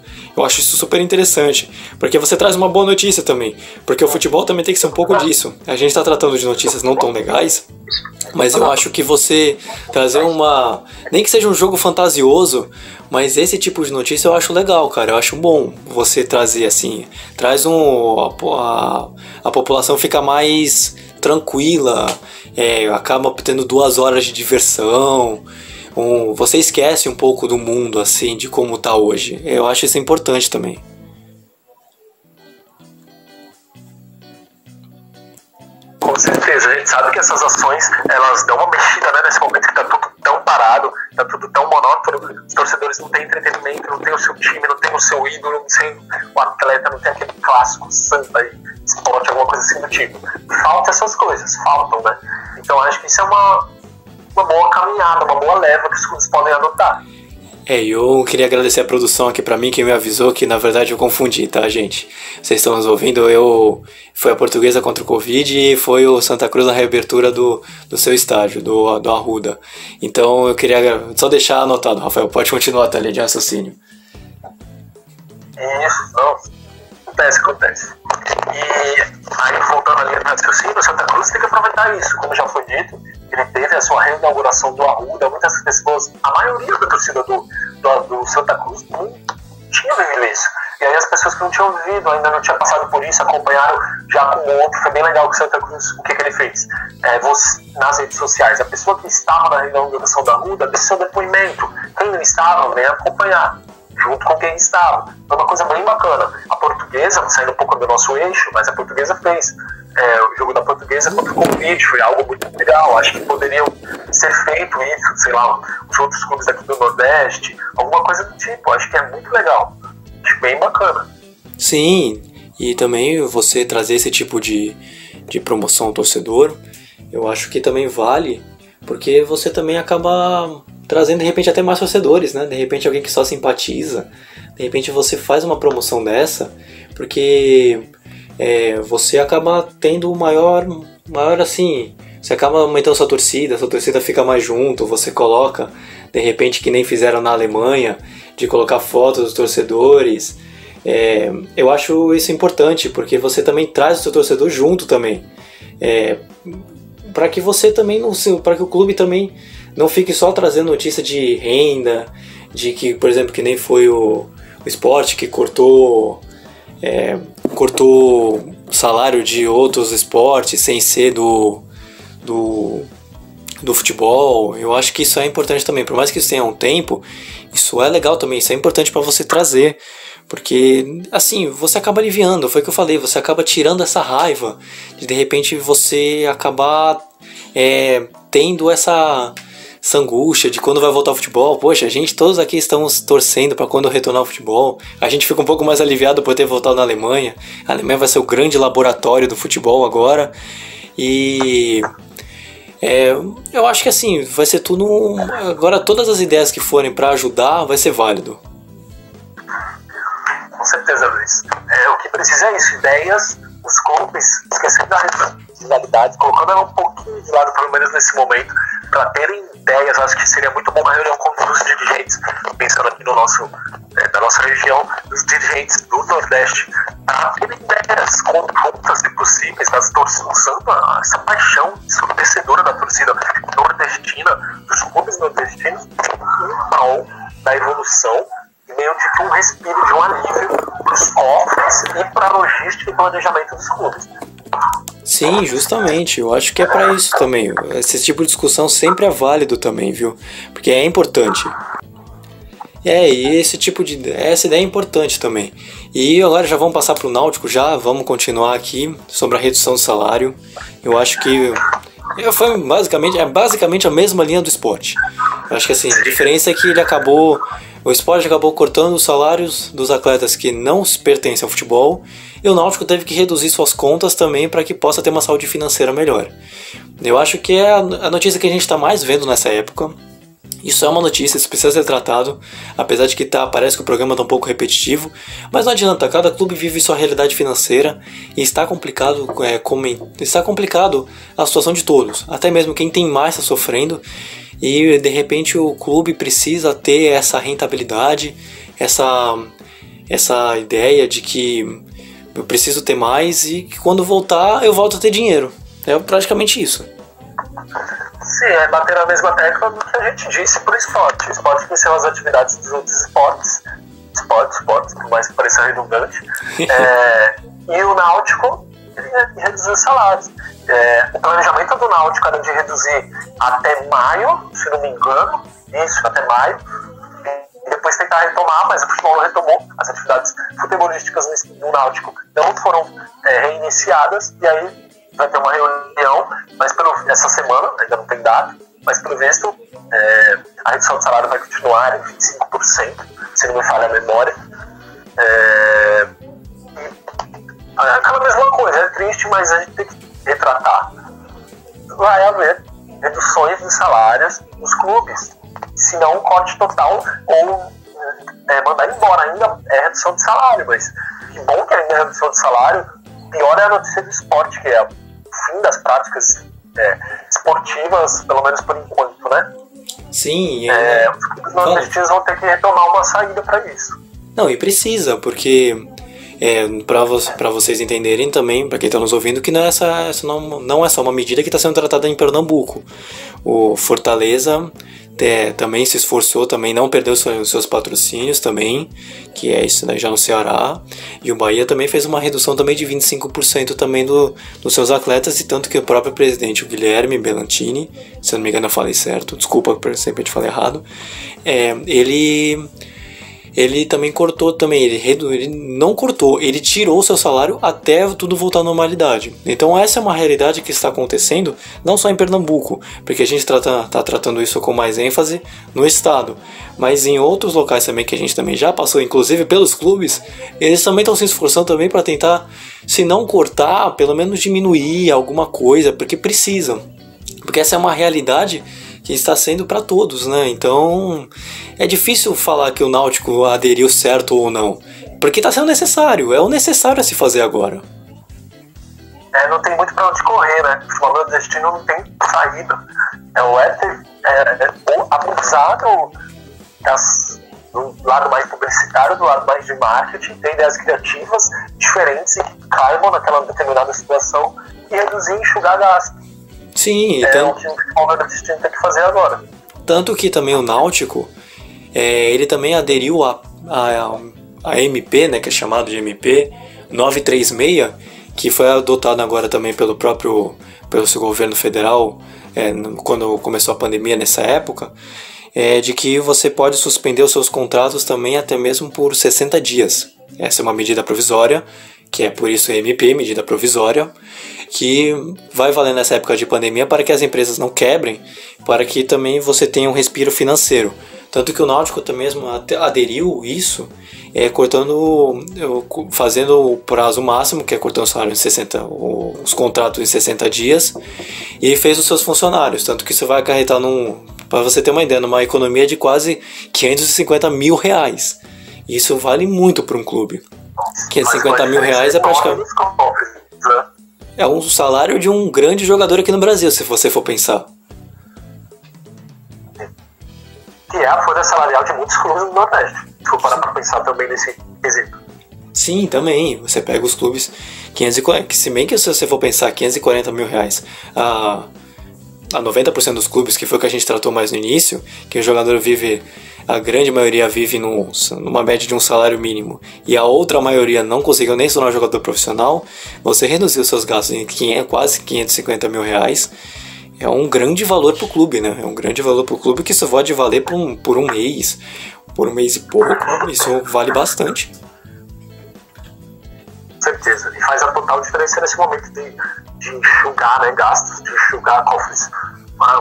isso super interessante, porque você traz uma boa notícia também, porque o futebol também tem que ser um pouco disso. A gente está tratando de notícias não tão legais, mas eu acho que você trazer nem que seja um jogo fantasioso, mas esse tipo de notícia eu acho legal, cara. Eu acho bom você trazer assim, a população fica mais tranquila, acaba tendo 2 horas de diversão, você esquece um pouco do mundo, assim, de como tá hoje. Eu acho isso importante também. Com certeza, a gente sabe que essas ações, elas dão uma mexida, né, nesse momento que tá tudo tão parado, tá tudo tão monótono, os torcedores não têm entretenimento, não tem o seu time, não tem o seu ídolo, não tem o atleta, não tem aquele clássico samba aí, esporte, alguma coisa assim do tipo. Faltam essas coisas, né? Então acho que isso é uma boa caminhada, uma boa leva que os clubes podem adotar. Eu queria agradecer a produção aqui pra mim, que me avisou que na verdade eu confundi, tá, gente? Vocês estão nos ouvindo, foi a Portuguesa contra o Covid e foi o Santa Cruz na reabertura do seu estádio, do Arruda. Então eu queria só deixar anotado, Rafael, pode continuar a linha de raciocínio. Isso, não, acontece. E aí, voltando à linha de raciocínio, o Santa Cruz tem que aproveitar isso, como já foi dito, ele teve a sua reinauguração do Arruda, muitas pessoas, a maioria da torcida do Santa Cruz não tinha vivido isso. E aí as pessoas que não tinham vivido, ainda não tinham passado por isso, acompanharam já com o outro. Foi bem legal que o Santa Cruz, o que ele fez? Nas redes sociais, a pessoa que estava na reinauguração da Arruda deu seu depoimento. Quem não estava, vem acompanhar, junto com quem estava. Foi uma coisa bem bacana. A Portuguesa, saindo um pouco do nosso eixo, mas a Portuguesa fez. O jogo da Portuguesa contra o Covid foi algo muito legal. Acho que poderiam ser feito isso, sei lá, os outros clubes aqui do Nordeste, alguma coisa do tipo. Acho que é muito legal. Acho bem bacana. Sim, e também você trazer esse tipo de promoção ao torcedor, eu acho que também vale, porque você também acaba trazendo de repente até mais torcedores, né? De repente alguém que só simpatiza, de repente você faz uma promoção dessa, porque você acaba tendo maior assim, você acaba aumentando sua torcida fica mais junto, você coloca, de repente que nem fizeram na Alemanha, de colocar fotos dos torcedores. Eu acho isso importante, porque você também traz o seu torcedor junto também, para que você também para que o clube também não fique só trazendo notícia de renda, de que, por exemplo, que nem foi o Sport que cortou o salário de outros esportes sem ser do do futebol. Eu acho que isso é importante também, por mais que isso tenha um tempo, isso é legal também, isso é importante para você trazer, porque assim, você acaba aliviando, foi o que eu falei, você acaba tirando essa raiva, de repente você acabar tendo essa angústia de quando vai voltar ao futebol. Poxa, a gente todos aqui estamos torcendo para quando retornar ao futebol. A gente fica um pouco mais aliviado por ter voltado na Alemanha. A Alemanha vai ser o grande laboratório do futebol agora. E eu acho que assim, vai ser tudo. Agora todas as ideias que forem para ajudar vai ser válido. Com certeza, Luiz. O que precisa é isso, ideias, os clubes, esquecendo da responsabilidade, colocando ela um pouquinho de lado, pelo menos nesse momento, para terem ideias. Acho que seria muito bom uma reunião com os dirigentes, pensando aqui no na nossa região, os dirigentes do Nordeste, para terem ideias conjuntas e possíveis, usando essa paixão ensurdecedora da torcida nordestina, dos clubes nordestinos, em prol da evolução, meio de um respiro de um alívio para os cofres e para a logística e planejamento dos clubes. Sim, justamente, eu acho que é para isso também. Esse tipo de discussão sempre é válido também, viu? Porque é importante. E essa ideia é importante também. E agora já vamos passar para o Náutico, vamos continuar aqui sobre a redução do salário. Eu acho que foi basicamente a mesma linha do Sport. Eu acho que assim, a diferença é que o Sport acabou cortando os salários dos atletas que não pertencem ao futebol, e o Náutico teve que reduzir suas contas também para que possa ter uma saúde financeira melhor. Eu acho que é a notícia que a gente está mais vendo nessa época. Isso é uma notícia, isso precisa ser tratado, apesar de que parece que o programa está um pouco repetitivo, mas não adianta, cada clube vive sua realidade financeira e está complicado a situação de todos, até mesmo quem tem mais está sofrendo, e de repente o clube precisa ter essa rentabilidade, essa ideia de que eu preciso ter mais e que quando voltar eu volto a ter dinheiro. É praticamente isso. Sim, é bater na mesma tecla do que a gente disse pro esporte. O esporte que são as atividades dos outros esportes, por mais que pareça redundante. E o Náutico reduzir salários. O planejamento do Náutico era de reduzir até maio, se não me engano, até maio, e depois tentar retomar, mas o futebol não retomou, as atividades futebolísticas no Náutico não foram reiniciadas, e aí vai ter uma reunião, mas essa semana, ainda não tem data, mas pelo visto a redução do salário vai continuar em 25%, se não me falha a memória. Aquela mesma coisa, é triste, mas a gente tem que retratar. Vai haver reduções de salários nos clubes, se não um corte total ou mandar embora. Ainda é redução de salário, mas que bom que ainda é redução de salário. Pior é a notícia do esporte, que é o fim das práticas esportivas, pelo menos por enquanto, né? Sim, os nordestinos vão ter que retomar uma saída para isso. Não, e precisa, porque para vocês entenderem também, para quem está nos ouvindo, que não é só uma medida que está sendo tratada em Pernambuco. O Fortaleza também se esforçou, também não perdeu os seus patrocínios também, que é isso, né, já no Ceará, e o Bahia também fez uma redução também de 25% também dos seus atletas, e tanto que o próprio presidente, o Guilherme Belantini, se eu não me engano eu falei certo, desculpa por sempre te falar errado, ele também cortou também, ele não cortou, ele tirou o seu salário até tudo voltar à normalidade. Então essa é uma realidade que está acontecendo, não só em Pernambuco, porque a gente está tratando isso com mais ênfase no estado, mas em outros locais também que a gente também já passou, inclusive pelos clubes, eles também estão se esforçando também para tentar, se não cortar, pelo menos diminuir alguma coisa, porque precisam, porque essa é uma realidade que está sendo para todos, né? Então é difícil falar que o Náutico aderiu certo ou não, porque está sendo necessário, é o necessário a se fazer agora. Não tem muito para onde correr, né? O futebol nordestino não tem saída. Abusar do lado mais publicitário, do lado mais de marketing, ter ideias criativas diferentes e que caibam naquela determinada situação e reduzir e enxugar gasto. Sim, então, o que o futebol nordestino tem que fazer agora. Tanto que também o Náutico, ele também aderiu a MP, né, que é chamado de MP 936, que foi adotado agora também pelo seu governo federal, quando começou a pandemia nessa época, de que você pode suspender os seus contratos também até mesmo por 60 dias. Essa é uma medida provisória, que é por isso MP, medida provisória, que vai valer nessa época de pandemia para que as empresas não quebrem, para que também você tenha um respiro financeiro. Tanto que o Náutico até mesmo aderiu isso, fazendo o prazo máximo, que é cortando o salário em 60, os contratos em 60 dias, e fez os seus funcionários. Tanto que isso vai acarretar, para você ter uma ideia, numa economia de quase 550 mil reais. Isso vale muito para um clube. 550 mil reais é praticamente... É um salário de um grande jogador aqui no Brasil, se você for pensar. Que é a folha salarial de muitos clubes do Nordeste. Se for parar pra pensar também nesse quesito. Sim, também. Você pega os clubes 540, se bem que se você for pensar 540 mil reais a 90% dos clubes, que foi o que a gente tratou mais no início, que o jogador vive, a grande maioria vive numa média de um salário mínimo, e a outra maioria não conseguiu nem se tornar jogador profissional, você reduzir os seus gastos em quase 550 mil reais, é um grande valor pro clube, né? É um grande valor pro clube que isso pode valer por um mês e pouco, isso vale bastante. Certeza, e faz a total diferença nesse momento de enxugar, né, gastos, de enxugar cofres,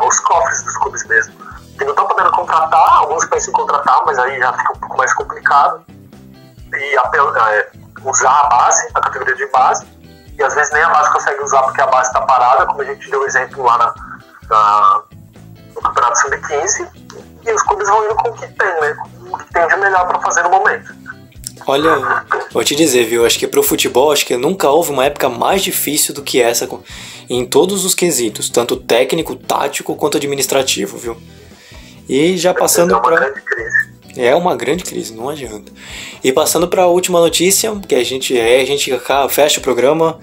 os cofres dos clubes mesmo, que não estão podendo contratar, alguns pensam em contratar, mas aí já fica um pouco mais complicado, e usar a base, a categoria de base, e às vezes nem a base consegue usar porque a base está parada, como a gente deu exemplo lá no Campeonato Sub-15, e os clubes vão indo com o que tem, né, com o que tem de melhor para fazer no momento. Olha, vou te dizer, viu, acho que pro futebol, acho que nunca houve uma época mais difícil do que essa, em todos os quesitos, tanto técnico, tático, quanto administrativo, viu. E já passando para... É uma grande crise, não adianta. E passando para a última notícia, que a gente fecha o programa,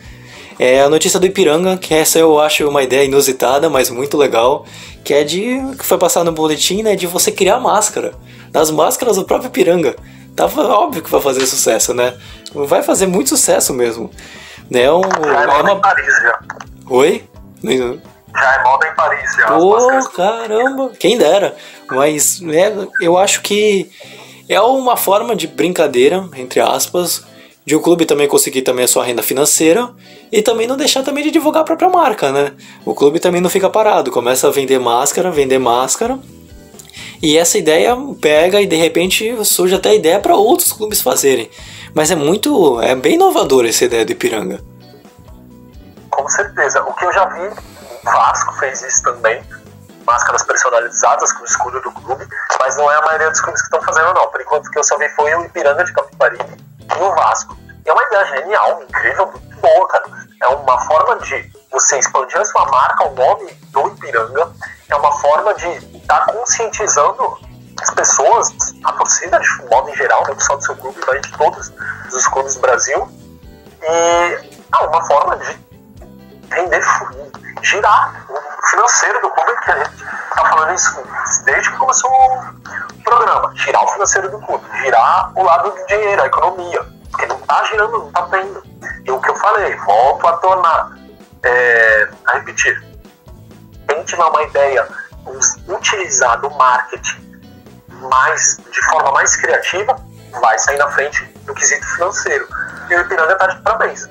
é a notícia do Ipiranga, que essa eu acho uma ideia inusitada, mas muito legal, que foi passado no boletim, né, de você criar máscara, das máscaras do próprio Ipiranga. Tava óbvio que vai fazer sucesso, né? Vai fazer muito sucesso mesmo. Né? Já é moda em Paris, já. Oi? Já é moda em Paris, já. Pô, caramba! Quem dera. Mas eu acho que é uma forma de brincadeira, entre aspas, de o clube também conseguir também a sua renda financeira e também não deixar também de divulgar a própria marca, né? O clube também não fica parado, começa a vender máscara, e essa ideia pega e de repente surge até a ideia para outros clubes fazerem. Mas é bem inovador essa ideia do Ipiranga. Com certeza. O que eu já vi, o Vasco fez isso também. Máscaras personalizadas com o escudo do clube. Mas não é a maioria dos clubes que estão fazendo, não. Por enquanto, o que eu só vi foi o Ipiranga de Capivari e o Vasco. E é uma ideia genial, incrível, muito boa, cara. É uma forma de você expandir a sua marca, o nome do Ipiranga. É uma forma de estar conscientizando as pessoas, a torcida de modo em geral, não só do seu clube, mas de todos os clubes do Brasil. E é uma forma de girar o financeiro do clube, que a gente está falando isso desde que começou o programa. Girar o financeiro do clube, girar o lado do dinheiro, a economia, porque não está girando, não está tendo. E o que eu falei, volto a tornar, a repetir. Quem tiver uma ideia, utilizar do marketing de forma mais criativa, vai sair na frente do quesito financeiro. E o Ipiranga está de parabéns.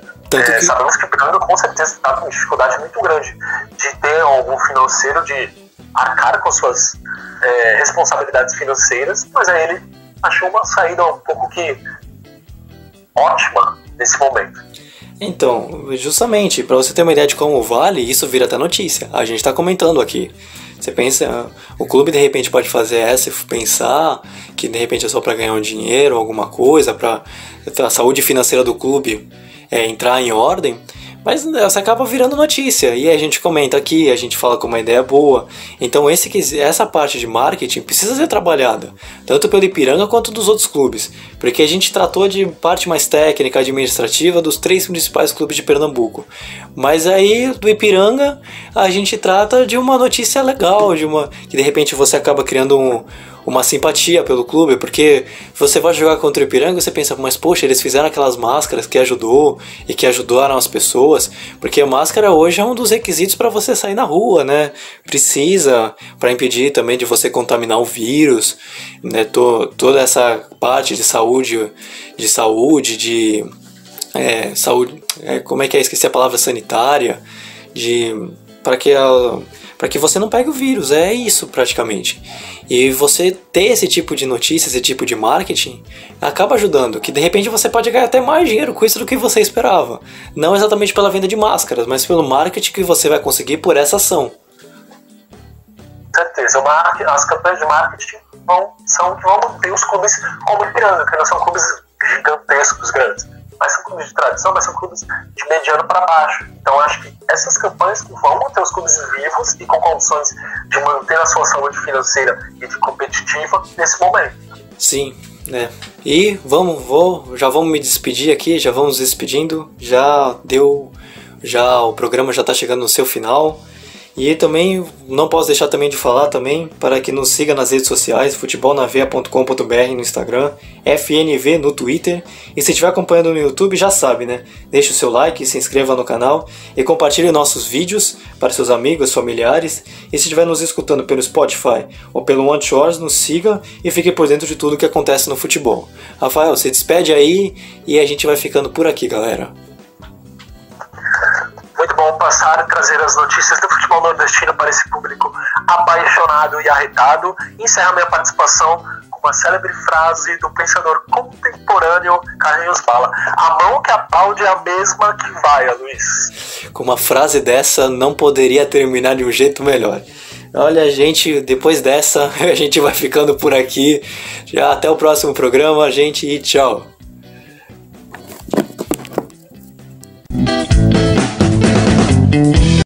Sabemos que o Ipiranga com certeza está com dificuldade muito grande de ter algum financeiro, de arcar com suas responsabilidades financeiras, mas aí ele achou uma saída um pouco que ótima nesse momento. Então, justamente, para você ter uma ideia de como vale, isso vira até notícia. A gente está comentando aqui. Você pensa, o clube de repente pode fazer essa e pensar que de repente é só para ganhar um dinheiro, alguma coisa, para a saúde financeira do clube entrar em ordem, mas você acaba virando notícia, e a gente comenta aqui, a gente fala com uma ideia boa. Então essa parte de marketing precisa ser trabalhada, tanto pelo Ipiranga quanto dos outros clubes, porque a gente tratou de parte mais técnica, administrativa dos 3 principais clubes de Pernambuco, mas aí do Ipiranga a gente trata de uma notícia legal, que de repente você acaba criando uma simpatia pelo clube, porque você vai jogar contra o Ipiranga e você pensa, mas poxa, eles fizeram aquelas máscaras que ajudou e que ajudaram as pessoas, porque a máscara hoje é um dos requisitos para você sair na rua, né? Precisa, para impedir também de você contaminar o vírus, né? Toda essa parte de saúde, como é que é? Esqueci a palavra, sanitária, para que você não pegue o vírus, é isso praticamente. E você ter esse tipo de notícia, esse tipo de marketing, acaba ajudando, que de repente você pode ganhar até mais dinheiro com isso do que você esperava. Não exatamente pela venda de máscaras, mas pelo marketing que você vai conseguir por essa ação. Certeza, as campanhas de marketing vão manter os clubes como o Ipiranga, que não são clubes gigantescos, grandes, mas são clubes de tradição, mas são clubes de mediano para baixo. Então acho que essas campanhas vão manter os clubes vivos e com condições de manter a sua saúde financeira e de competitiva nesse momento. Sim, né? E já vamos me despedir aqui, já vamos despedindo, o programa já está chegando no seu final. E também não posso deixar também de falar também para que nos siga nas redes sociais, futebolnavea.com.br no Instagram, FNV no Twitter, e se estiver acompanhando no YouTube já sabe, né? Deixe o seu like, se inscreva no canal e compartilhe nossos vídeos para seus amigos, familiares, e se estiver nos escutando pelo Spotify ou pelo OneShores, nos siga e fique por dentro de tudo que acontece no futebol. Rafael, se despede aí e a gente vai ficando por aqui, galera. Muito bom passar e trazer as notícias do futebol nordestino para esse público apaixonado e arretado. Encerro minha participação com uma célebre frase do pensador contemporâneo Carlinhos Bala: a mão que aplaude é a mesma que vai, Luiz. Com uma frase dessa, não poderia terminar de um jeito melhor. Olha, gente, depois dessa, a gente vai ficando por aqui. Já até o próximo programa, gente, e tchau.